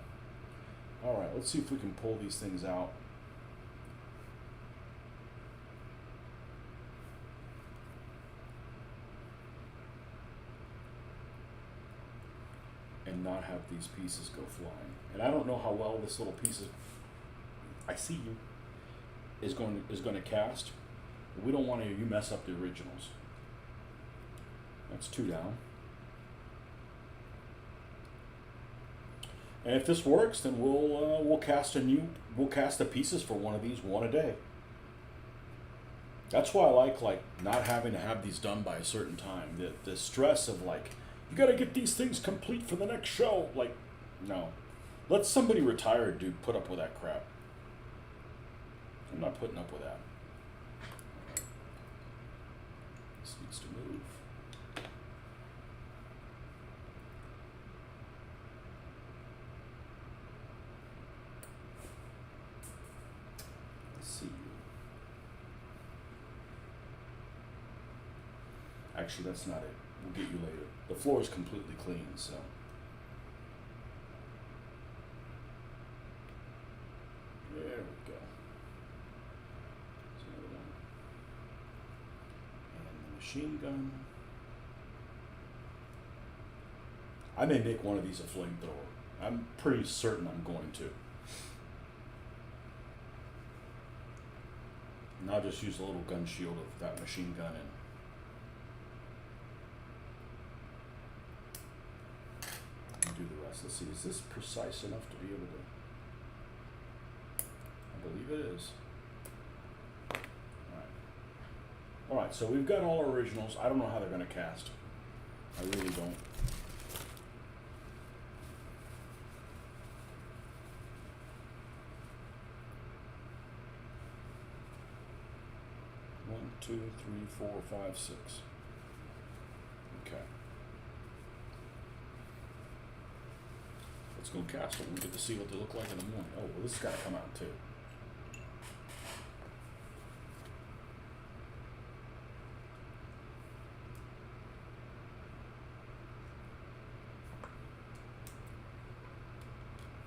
All right, let's see if we can pull these things out. And not have these pieces go flying. And I don't know how well this little piece is, I see you, is going to cast. We don't want to you mess up the originals. That's 2 down. And if this works, then we'll cast the pieces for one of these, one a day. That's why I like not having to have these done by a certain time. The stress of like, you got to get these things complete for the next show. Like, no, let somebody retired dude put up with that crap. I'm not putting up with that. This needs to move. Let's see. Actually, that's not it. We'll get you later. The floor is completely clean, so. There we go. There's another one. And the machine gun. I may make one of these a flamethrower. I'm pretty certain I'm going to. And I'll just use a little gun shield of that machine gun and do the rest. Let's see, is this precise enough to be able to? I believe it is. All right, so we've got all our originals. I don't know how they're going to cast. I really don't. One, two, three, four, five, six. Okay. Let's go cast them. We get to see what they look like in the morning. Oh, well, this has got to come out too.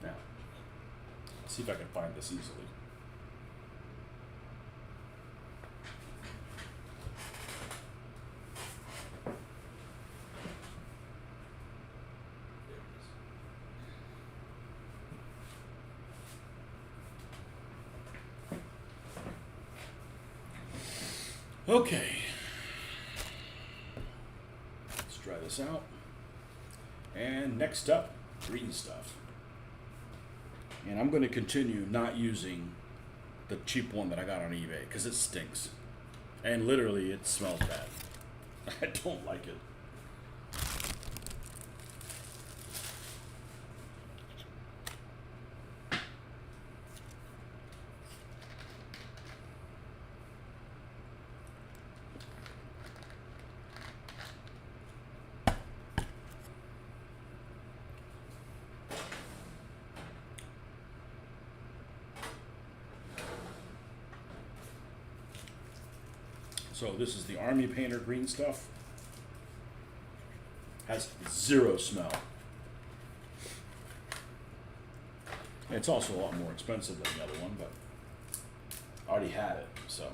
Now, let's see if I can find this easily. Okay, let's try this out. And next up, green stuff. And I'm going to continue not using the cheap one that I got on eBay because it stinks. And literally, it smells bad. I don't like it. So this is the Army Painter green stuff. Has zero smell. And it's also a lot more expensive than the other one, but I already had it, so.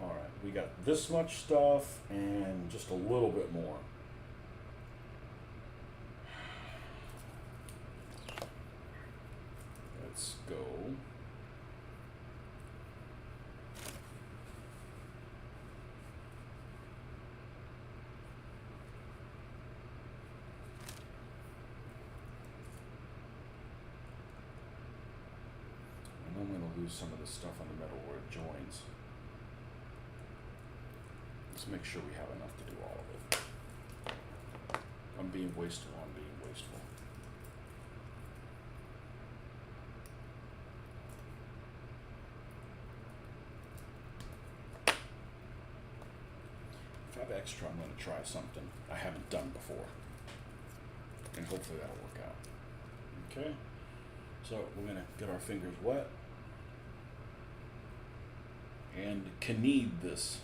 All right, we got this much stuff and just a little bit more. Let's go. And I'm going to lose some of the stuff on the metal where it joins. Let's make sure we have enough to do all of it. I'm being wasteful. I'm being wasteful. If I have extra, I'm going to try something I haven't done before. And hopefully that'll work out. Okay? So we're going to get our fingers wet and knead this.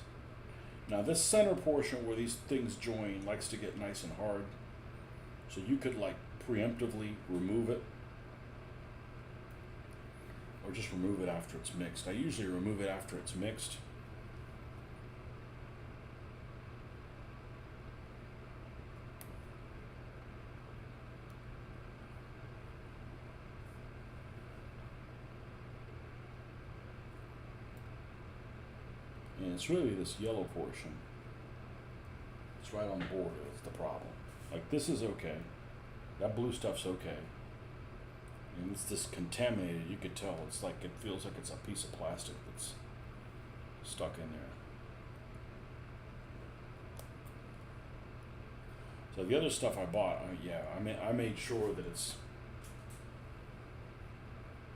Now this center portion where these things join likes to get nice and hard. So you could like preemptively remove it, or just remove it after it's mixed. I usually remove it after it's mixed. And it's really this yellow portion. It's right on the border, that's the problem. Like this is okay. That blue stuff's okay. And it's this contaminated, you could tell. It's like, it feels like it's a piece of plastic that's stuck in there. So the other stuff I bought, I made sure that it's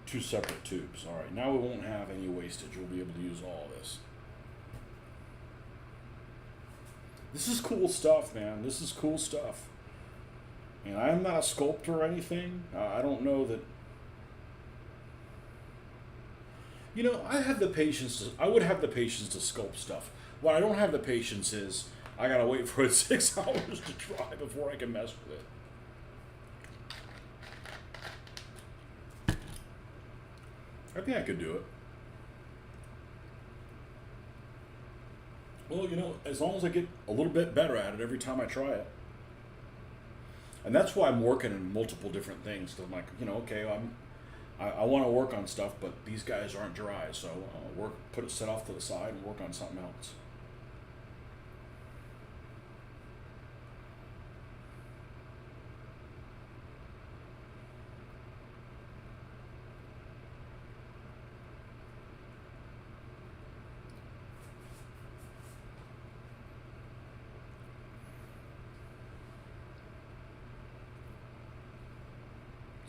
2 separate tubes. All right, now we won't have any wastage. We'll be able to use all this. This is cool stuff, man. This is cool stuff. And I'm not a sculptor or anything. I don't know that. You know, I have the patience to. I would have the patience to sculpt stuff. What I don't have the patience is I gotta wait for it 6 hours to dry before I can mess with it. I think I could do it. Well, you know, as long as I get a little bit better at it every time I try it. And that's why I'm working in multiple different things. Cause I'm like, you know, okay, I want to work on stuff, but these guys aren't dry, so I'll put it set off to the side and work on something else.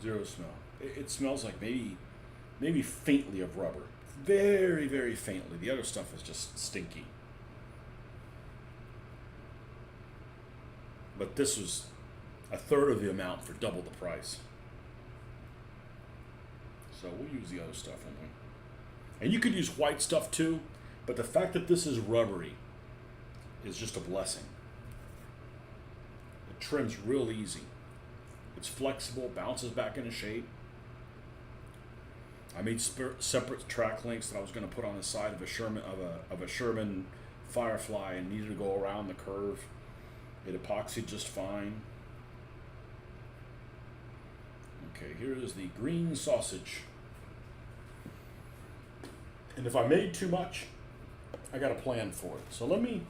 Zero smell. It smells like maybe faintly of rubber. Very, very faintly. The other stuff is just stinky. But this was a third of the amount for double the price. So we'll use the other stuff in there. And you could use white stuff too, but the fact that this is rubbery is just a blessing. It trims real easy. It's flexible, bounces back into shape. I made separate track links that I was going to put on the side of a Sherman Firefly and needed to go around the curve. It epoxied just fine. Okay, here is the green sausage. And if I made too much, I got a plan for it. So let me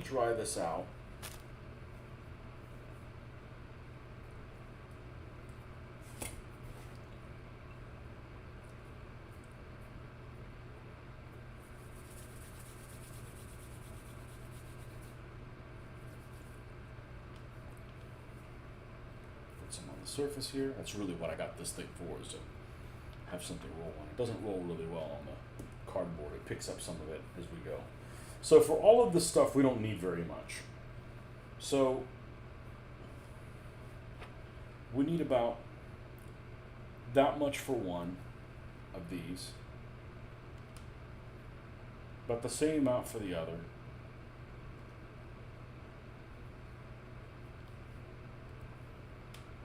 dry this out. Some on the surface here. That's really what I got this thing for, is to have something roll on. It doesn't roll really well on the cardboard. It picks up some of it as we go. So for all of this stuff, we don't need very much. So we need about that much for one of these, but the same amount for the other.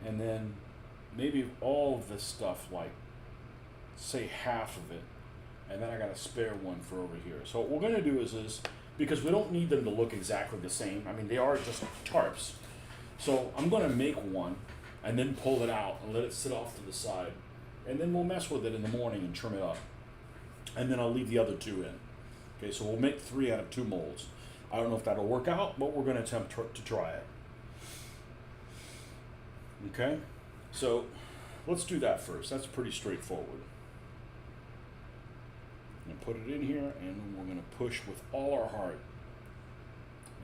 And then maybe all of this stuff, like say half of it, and then I got a spare one for over here. So what we're going to do is because we don't need them to look exactly the same. I mean, they are just tarps. So I'm going to make one and then pull it out and let it sit off to the side. And then we'll mess with it in the morning and trim it up. And then I'll leave the other 2 in. Okay, so we'll make 3 out of 2 molds. I don't know if that'll work out, but we're going to attempt to try it. Okay, so let's do that first. That's pretty straightforward. I'm going to put it in here, and we're going to push with all our heart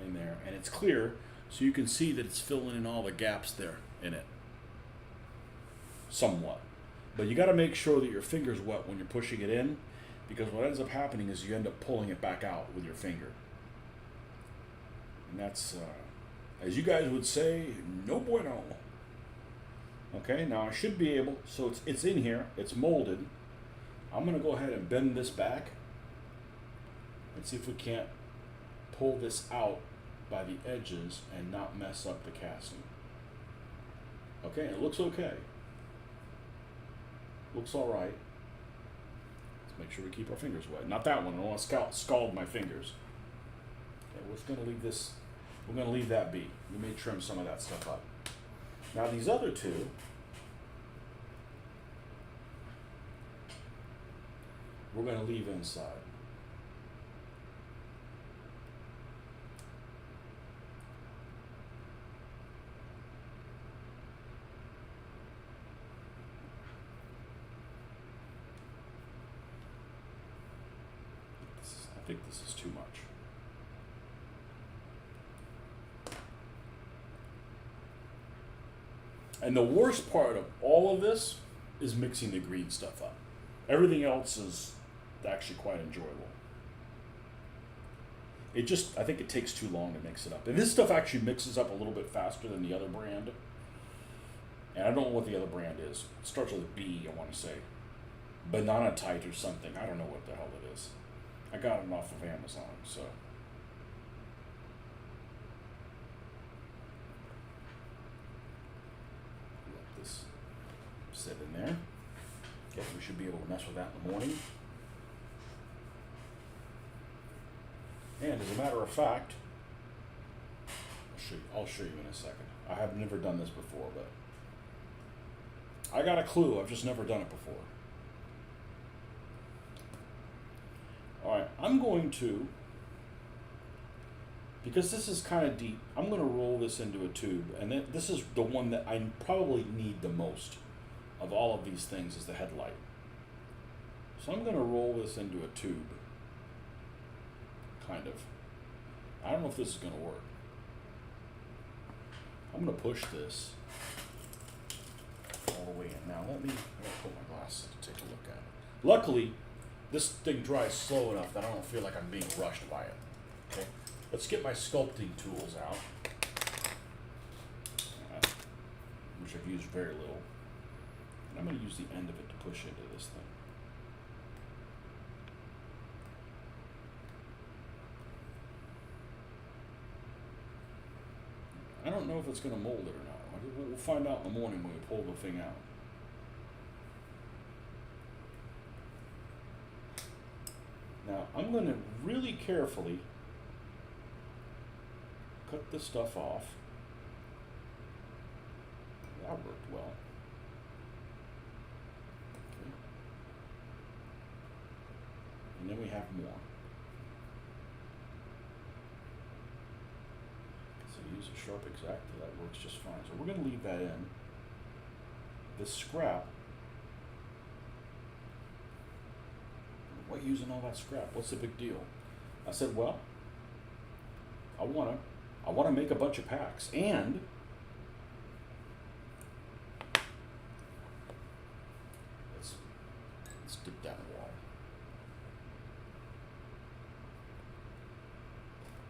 in there. And it's clear, so you can see that it's filling in all the gaps there in it. Somewhat. But you got to make sure that your finger's wet when you're pushing it in, because what ends up happening is you end up pulling it back out with your finger. And that's, as you guys would say, no bueno. Okay, now I should be able, so it's in here, it's molded. I'm going to go ahead and bend this back and see if we can't pull this out by the edges and not mess up the casting. Okay, it looks okay. Looks all right. Let's make sure we keep our fingers wet. Not that one. I don't want to scald my fingers. Okay, we're just going to leave this. We're going to leave that be. We may trim some of that stuff up. Now these other two, we're going to leave inside. I think this is too much. And the worst part of all of this is mixing the green stuff up. Everything else is actually quite enjoyable. It just, I think it takes too long to mix it up. And this stuff actually mixes up a little bit faster than the other brand. And I don't know what the other brand is. It starts with a B, I want to say. Banana Tight or something. I don't know what the hell it is. I got it off of Amazon, so. Let this sit in there. Okay, we should be able to mess with that in the morning. And as a matter of fact, I'll show you in a second. I have never done this before, but I got a clue. I've just never done it before. All right, I'm going to, because this is kind of deep, I'm going to roll this into a tube. And then this is the one that I probably need the most of all of these things is the headlight. So I'm going to roll this into a tube. Kind of. I don't know if this is going to work. I'm going to push this all the way in. Now let me put my glasses to take a look at it. Luckily, this thing dries slow enough that I don't feel like I'm being rushed by it. Okay, let's get my sculpting tools out, which I've used very little. And I'm going to use the end of it to push into this thing. I don't know if it's going to mold it or not. We'll find out in the morning when we pull the thing out. Now, I'm going to really carefully cut this stuff off. That worked well. Okay. And then we have more. So use a sharp X-Acto, that works just fine. So we're going to leave that in. This scrap, why using all that scrap? What's the big deal? I said, well, I want to make a bunch of packs, and let's dip down the wall.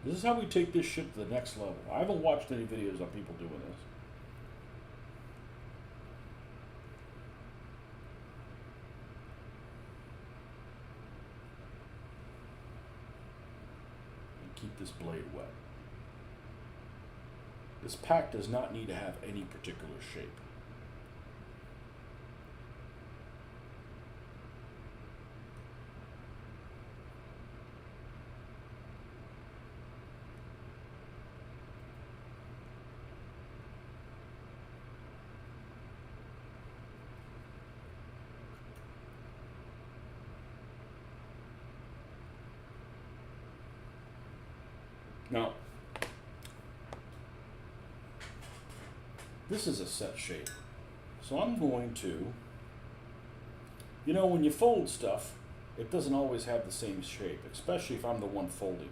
This is how we take this shit to the next level. I haven't watched any videos on people doing this. Keep this blade wet. This pack does not need to have any particular shape. Now, this is a set shape. So I'm going to, you know, when you fold stuff, it doesn't always have the same shape, especially if I'm the one folding it.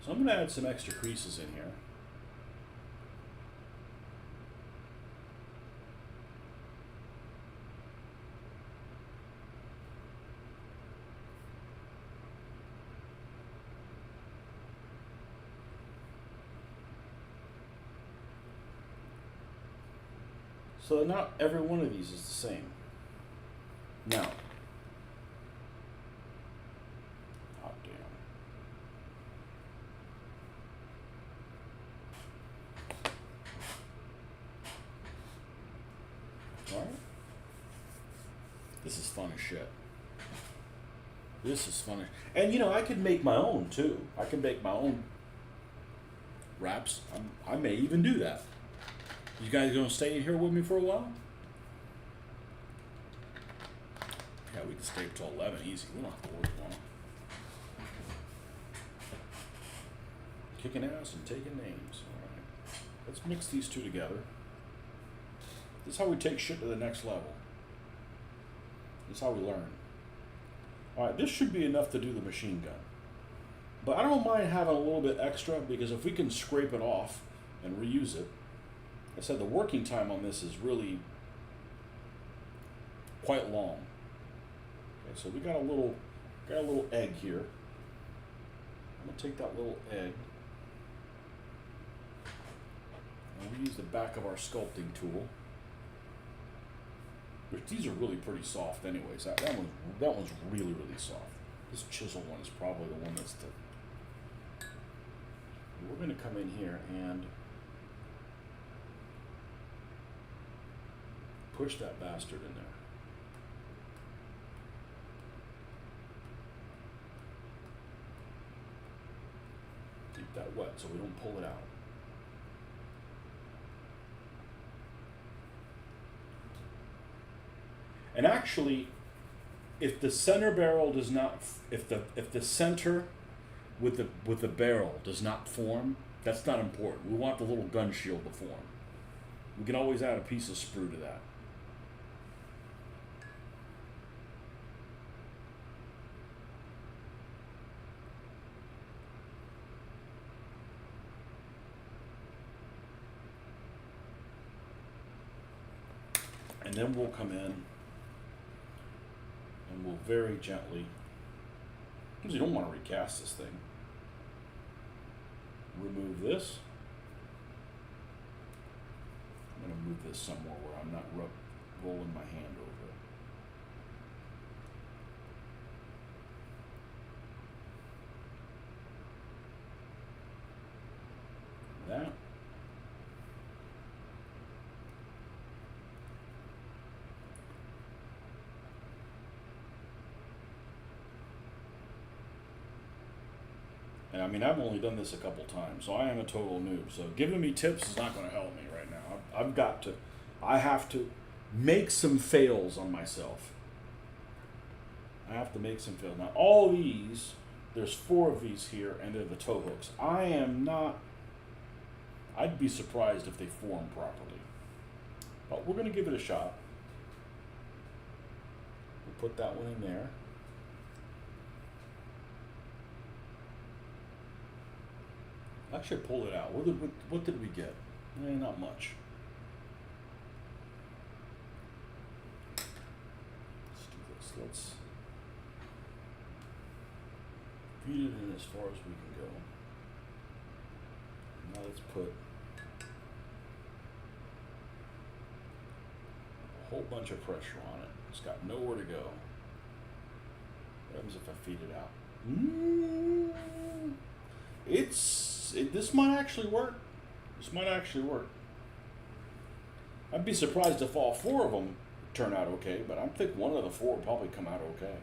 So I'm going to add some extra creases in here. So not every one of these is the same. Now, hot damn. All right. This is fun as shit. This is funny. And you know, I could make my own too. I can make my own wraps. I may even do that. You guys gonna stay in here with me for a while? Yeah, we can stay up till 11 easy. We don't have to work long. Kicking ass and taking names. Alright. Let's mix these two together. This is how we take shit to the next level. This is how we learn. Alright, this should be enough to do the machine gun. But I don't mind having a little bit extra, because if we can scrape it off and reuse it, I said the working time on this is really quite long. Okay, so we got a little egg here. I'm gonna take that little egg, and we use the back of our sculpting tool. Which these are really pretty soft, anyways. That one's really soft. This chisel one is probably the one that's the. We're gonna come in here and push that bastard in there. Keep that wet so we don't pull it out. And actually, if the center barrel does not, if the center with the barrel does not form, that's not important. We want the little gun shield to form. We can always add a piece of sprue to that. And then we'll come in and we'll very gently, because you don't want to recast this thing, remove this. I'm going to move this somewhere where I'm not rolling my hand over it. That. And I mean, I've only done this a couple times, so I am a total noob. So giving me tips is not going to help me right now. I have to make some fails on myself. I have to make some fails. Now, all these, there's 4 of these here, and they're the toe hooks. I'd be surprised if they form properly. But we're going to give it a shot. We'll put that one in there. Actually, pull it out. What did we get? Not much. Let's do this. Let's feed it in as far as we can go. Now let's put a whole bunch of pressure on it. It's got nowhere to go. What happens if I feed it out? This might actually work. This might actually work. I'd be surprised if all 4 of them turn out okay, but I think one of the 4 will probably come out okay.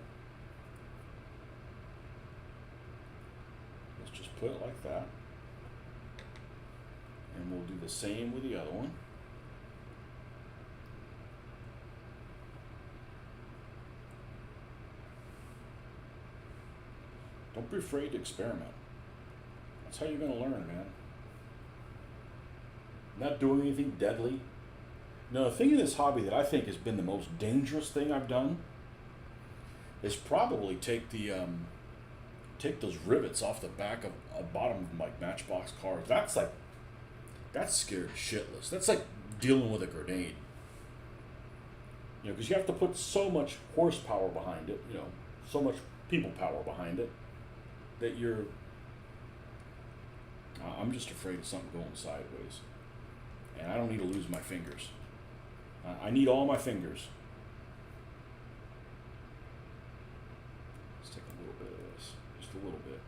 Let's just put it like that. And we'll do the same with the other one. Don't be afraid to experiment. That's how you're going to learn, man. Not doing anything deadly. Now, the thing in this hobby that I think has been the most dangerous thing I've done is probably take those rivets off the back of bottom of like Matchbox cars. That's scared shitless. That's like dealing with a grenade. You know, because you have to put so much horsepower behind it. You know, so much people power behind it that you're. I'm just afraid of something going sideways, and I don't need to lose my fingers. I need all my fingers. Let's take a little bit of this, just a little bit.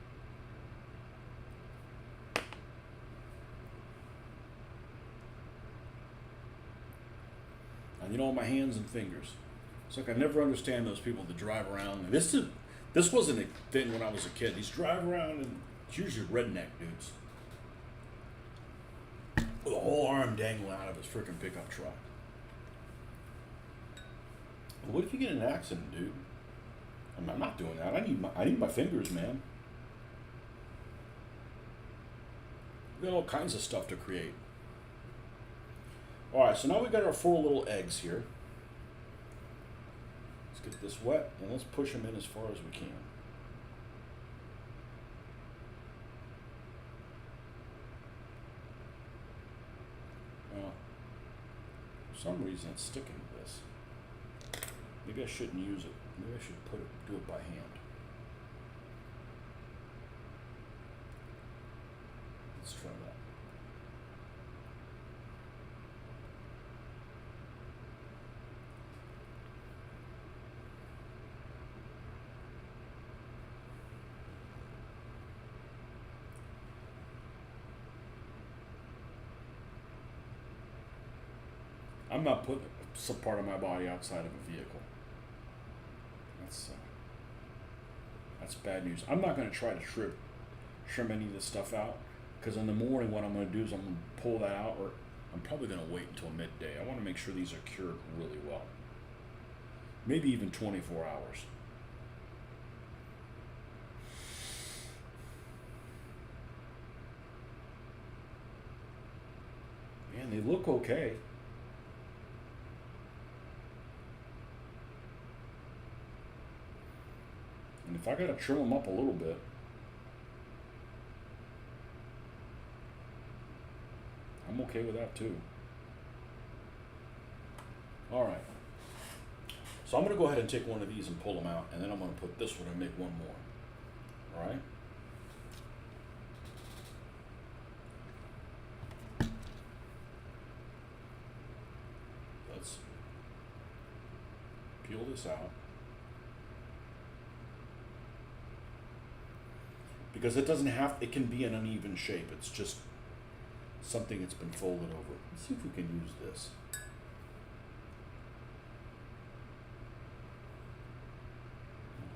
I need all my hands and fingers. It's like I never understand those people that drive around. And this wasn't a thing when I was a kid. These drive around and it's usually redneck dudes with a whole arm dangling out of his freaking pickup truck. What if you get in an accident, dude? I'm not doing that. I need my fingers, man. We got all kinds of stuff to create. All right, so now we got our 4 little eggs here. Let's get this wet and let's push them in as far as we can. Well, for some reason it's sticking to this. Maybe I shouldn't use it. Maybe I should do it by hand. Let's try that. I'm not putting some part of my body outside of a vehicle. That's bad news. I'm not going to try to trim any of this stuff out, because in the morning what I'm going to do is I'm going to pull that out, or I'm probably going to wait until midday. I want to make sure these are cured really well. Maybe even 24 hours. Man, they look okay. And if I gotta trim them up a little bit, I'm okay with that too. All right. So I'm gonna go ahead and take one of these and pull them out, and then I'm gonna put this one and make one more. All right. Let's peel this out. Because it can be an uneven shape. It's just something that's been folded over. Let's see if we can use this.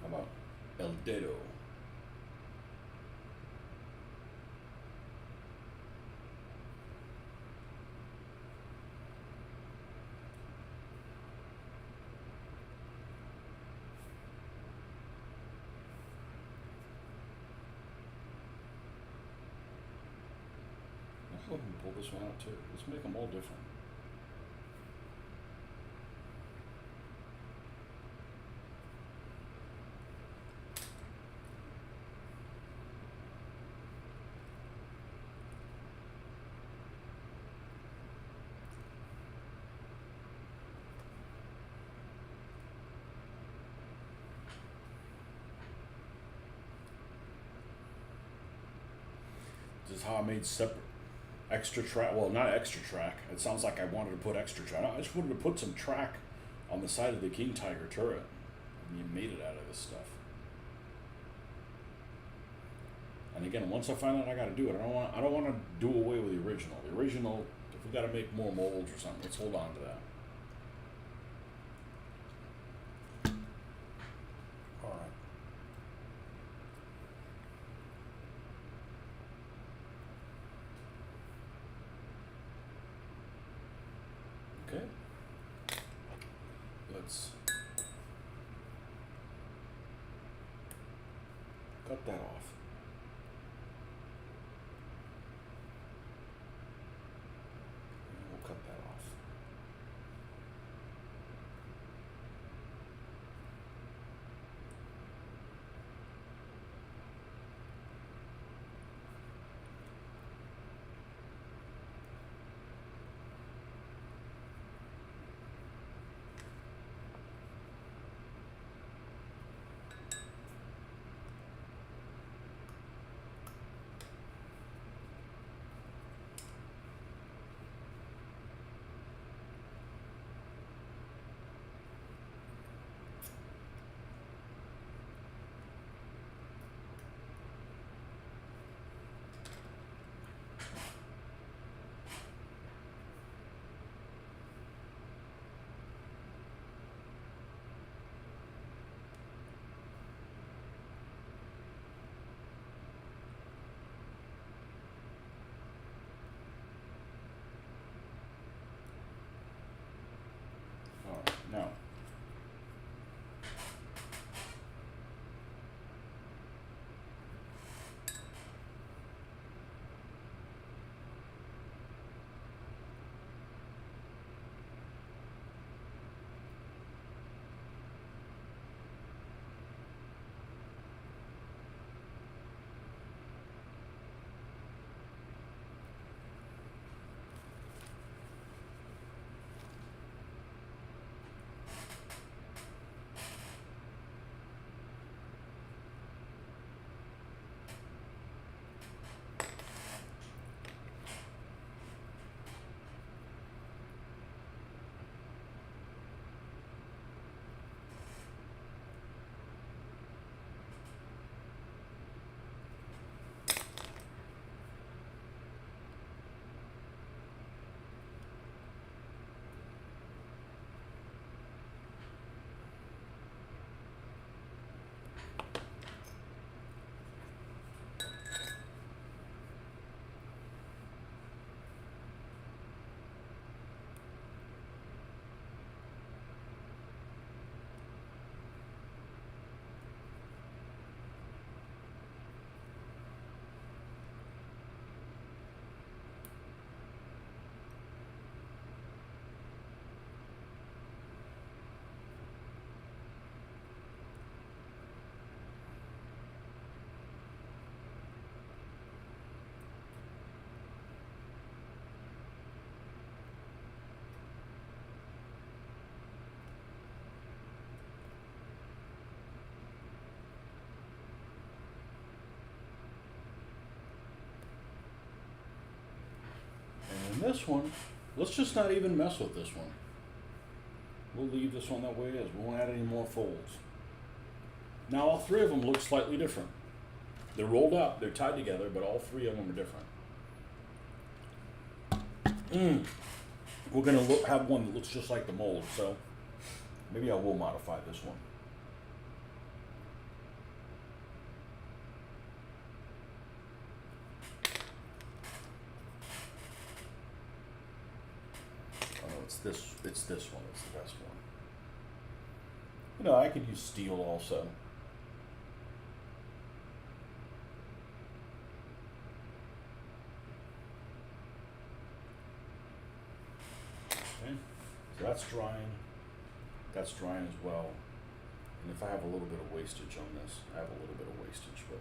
How about El Dedo? Let's go ahead and pull this one out too. Let's make them all different. This is how I made separate extra track. Well, not extra track. It sounds like I wanted to put extra track. I just wanted to put some track on the side of the King Tiger turret. And you made it out of this stuff. And again, once I find out I got to do it, I don't want to do away with the original. The original, if we got to make more molds or something, let's hold on to that. All right. Okay. Let's cut that off. And we'll cut that off. this one, let's just not even mess with this one. We'll leave this one that way it is. We won't add any more folds. Now all three of them look slightly different. They're rolled up, they're tied together, but all three of them are different. We're gonna have one that looks just like the mold, so maybe I will modify this one. Oh, it's this one. It's the best one. You know, I could use steel also. Okay, so that's drying. That's drying as well. And if I have a little bit of wastage on this, I have a little bit of wastage, but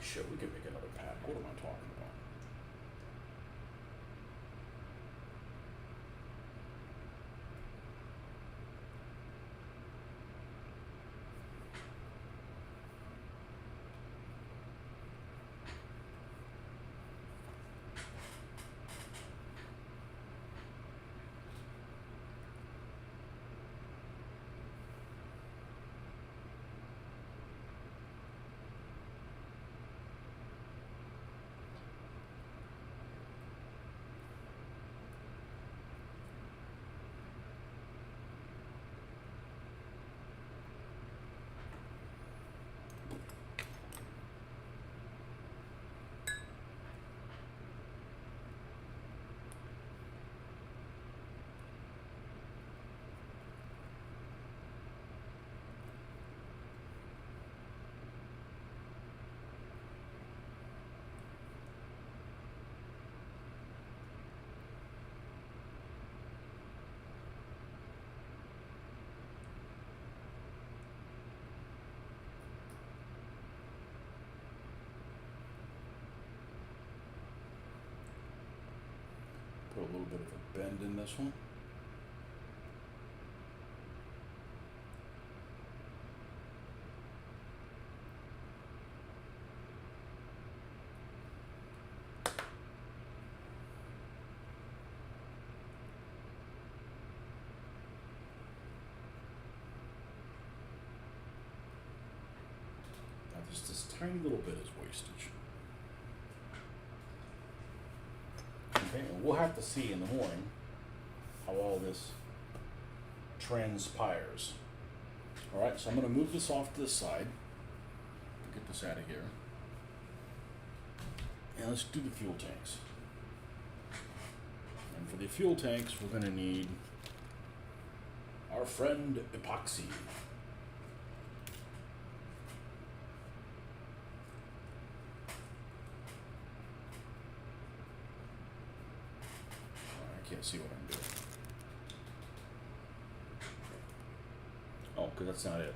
shit, we could make another pack. What am I talking about? Put a little bit of a bend in this one. Now just this tiny little bit is wastage. Okay, and we'll have to see in the morning how all this transpires. Alright, so I'm going to move this off to the side. Get this out of here. And let's do the fuel tanks. And for the fuel tanks, we're going to need our friend epoxy. I can't see what I'm doing. Oh, because that's not it.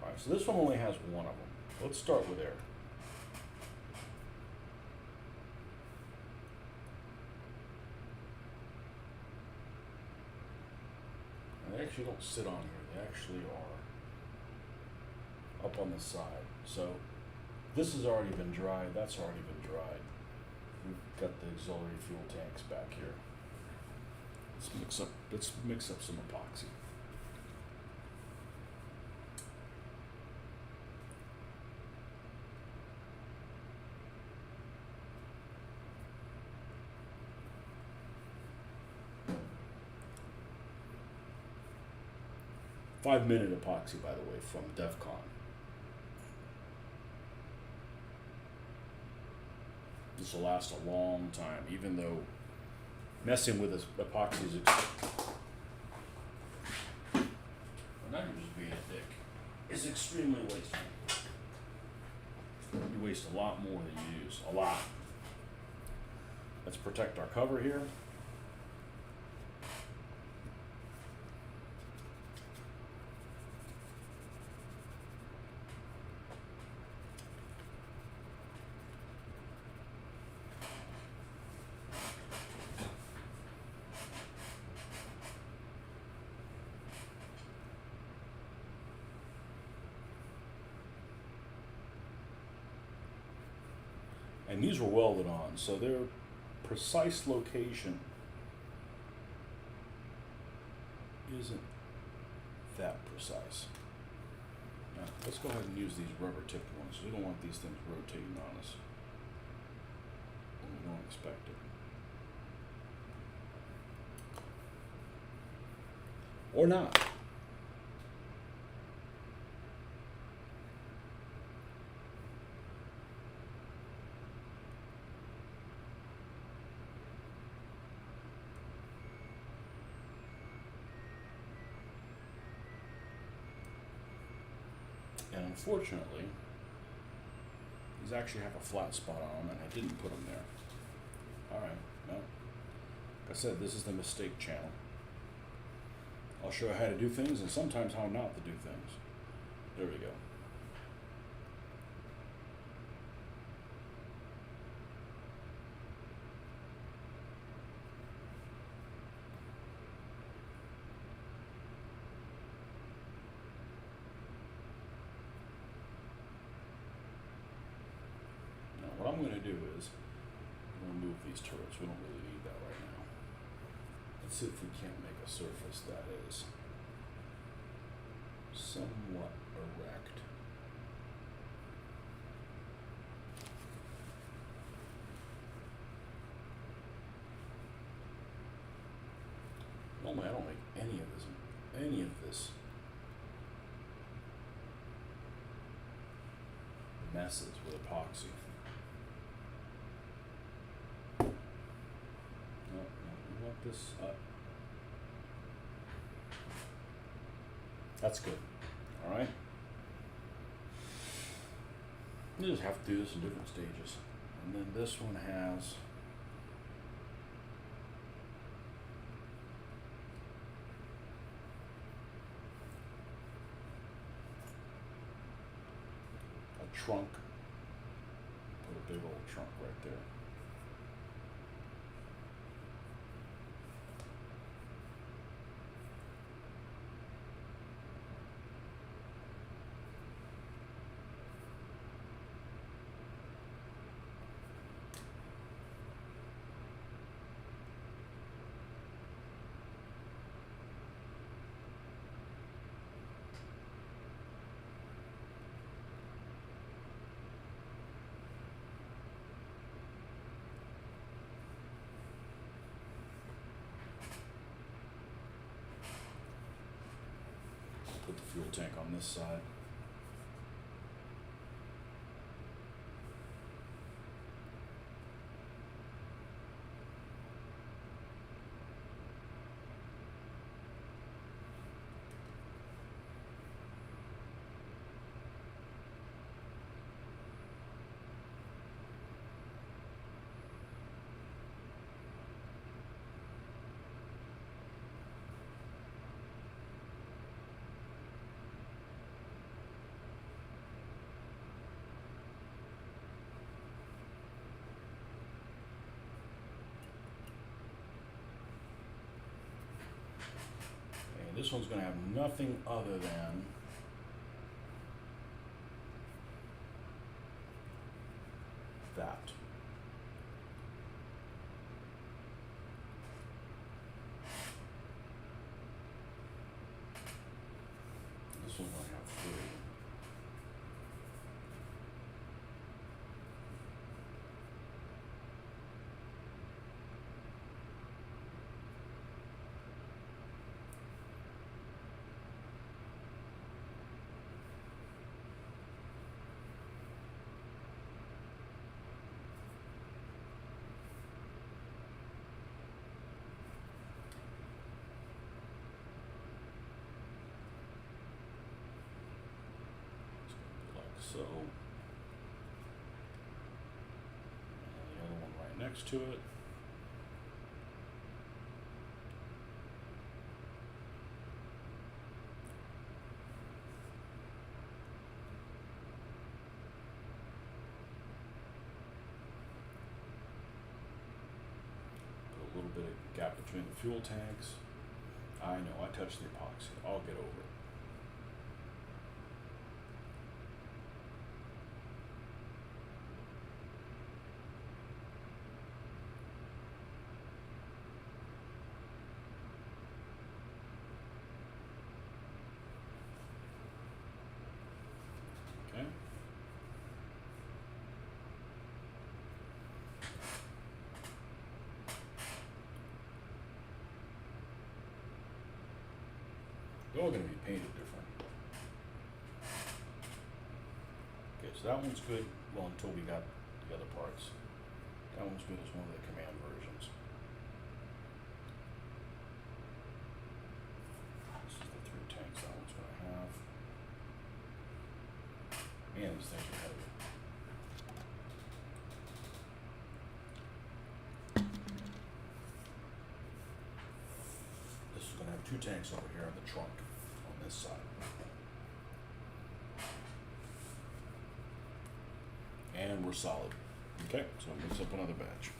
Alright, so this one only has one of them. Let's start with air. And they actually don't sit on here, they actually are up on the side. So this has already been dried, that's already been dried. We've got the auxiliary fuel tanks back here. Let's mix up some epoxy. Five-minute epoxy, by the way, from DEFCON. This will last a long time, even though messing with this epoxy is not even just being a dick, is extremely wasteful. You waste a lot more than you use, a lot. Let's protect our cover here. And these were welded on, so their precise location isn't that precise. Now, let's go ahead and use these rubber tipped ones. We don't want these things rotating on us when we don't expect it. Or not. And unfortunately, these actually have a flat spot on them, and I didn't put them there. Alright, well, like I said, this is the mistake channel. I'll show you how to do things and sometimes how not to do things. There we go. Now what I'm going to do is remove these turrets. We don't really need that right now. Let's see if we can't make a surface that is somewhat erect. Normally I don't make any of this messes with epoxy. No, we want this up. That's good. Alright? You just have to do this in different stages. And then this one has a trunk. Put a big old trunk right there. Put the fuel tank on this side. This one's going to have nothing other than that. This one's going to have three. So, and the other one right next to it. Put a little bit of gap between the fuel tanks. I know, I touched the epoxy. I'll get over it. They're all going to be painted different. Okay, so that one's good. Well, until we got the other parts. That one's good as one of the command versions. This is the 3 tanks that one's going to have. Man, these things are heavy. This is going to have 2 tanks over here in the trunk on this side. And we're solid. Okay, so mix up another batch.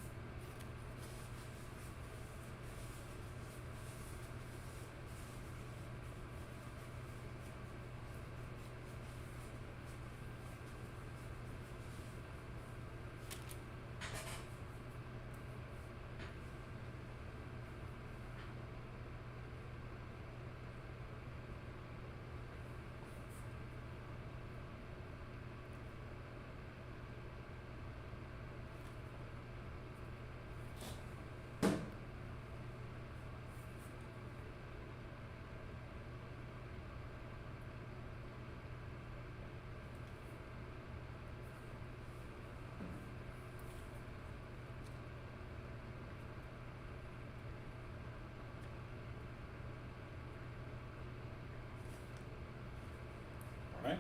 All right.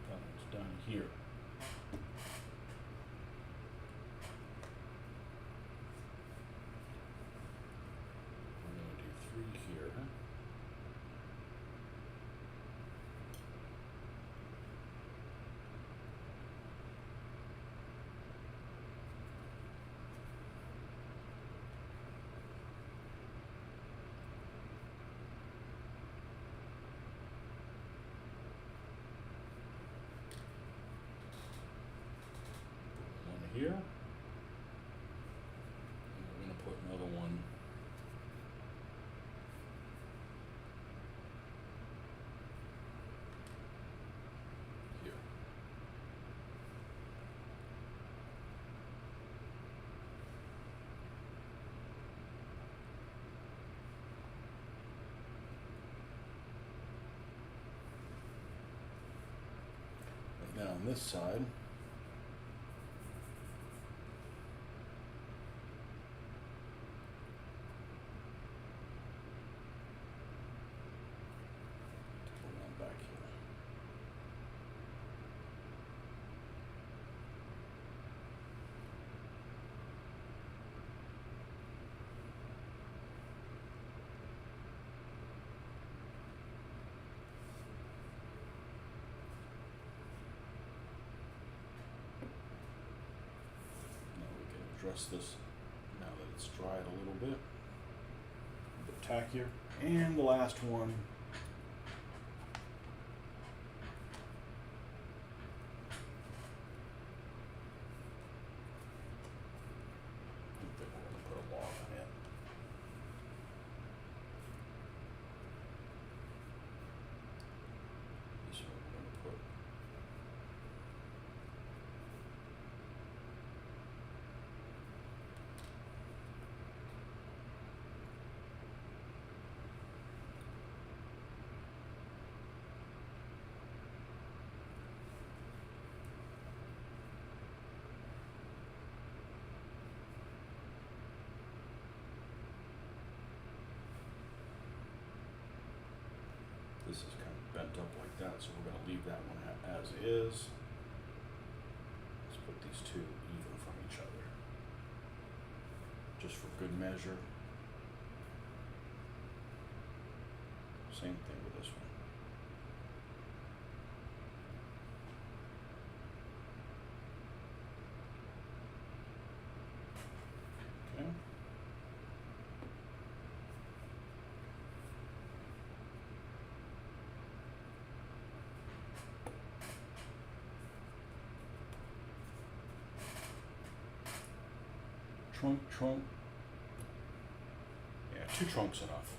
That one's done here. We're going to do 3 here. One here. And we're going to put another one here. And then on this side, put one back here. adjust this now that it's dried a little bit tackier. And the last one. I think we're going to put a log on it. This one we're going to put. This is kind of bent up like that, so we're going to leave that one as is. Let's put these two even from each other, just for good measure. Same thing with this one. Okay. Trunk. Yeah, 2 trunks enough.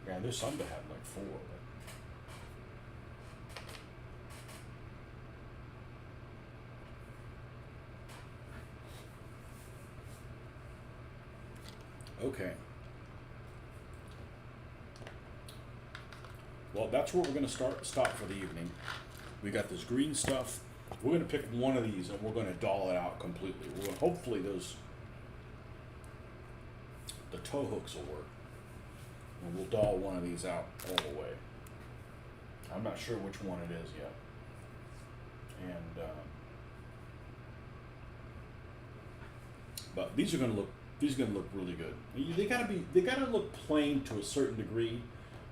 Yeah, there's some that have like 4, but okay. Well, that's where we're going to stop for the evening. We got this green stuff. We're going to pick one of these and we're going to doll it out completely. We're going to, hopefully the toe hooks will work. And we'll doll one of these out all the way. I'm not sure which one it is yet. And but these are going to look really good. They gotta look plain to a certain degree,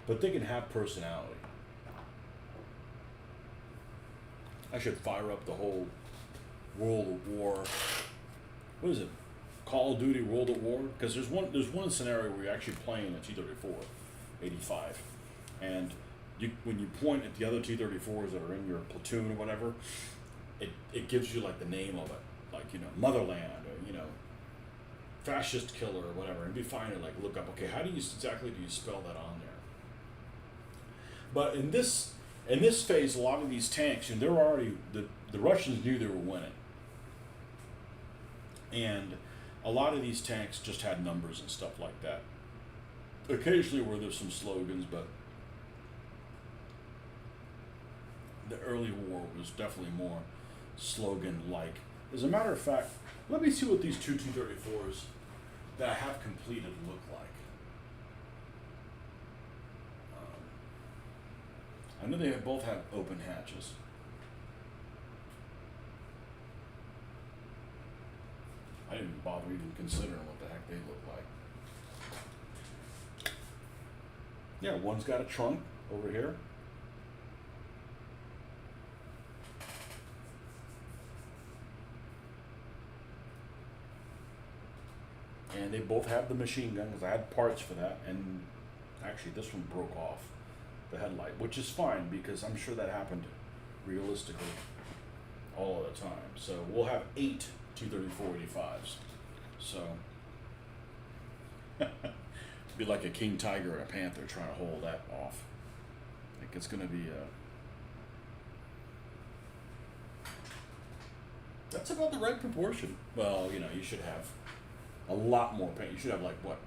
but they can have personality. I should fire up the whole World of War. What is it? Call of Duty World at War? Because there's one scenario where you're actually playing a T-34, 85, and when you point at the other T-34s that are in your platoon or whatever, it gives you like the name of it, like Motherland or fascist killer or whatever, and be fine to like look up. Okay, how exactly do you spell that on there? But in this phase, a lot of these tanks, they're already the Russians knew they were winning, and a lot of these tanks just had numbers and stuff like that. Occasionally where there's some slogans, but the early war was definitely more slogan-like. As a matter of fact, let me see what these two T-34s that I have completed look like. I know they both have open hatches. I didn't bother even considering what the heck they look like. Yeah, one's got a trunk over here. And they both have the machine gun, because I had parts for that, and actually this one broke off the headlight, which is fine because I'm sure that happened realistically all of the time. So we'll have 8 T-34-85s. So be like a king tiger and a panther trying to hold that off. I think it's going to be that's about the right proportion. Well, you should have a lot more paint. You should have like what?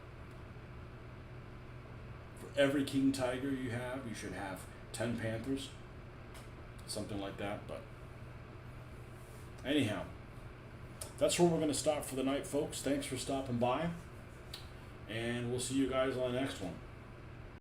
For every king tiger you should have 10 panthers. Something like that, but anyhow, that's where we're going to stop for the night, folks. Thanks for stopping by, and we'll see you guys on the next one.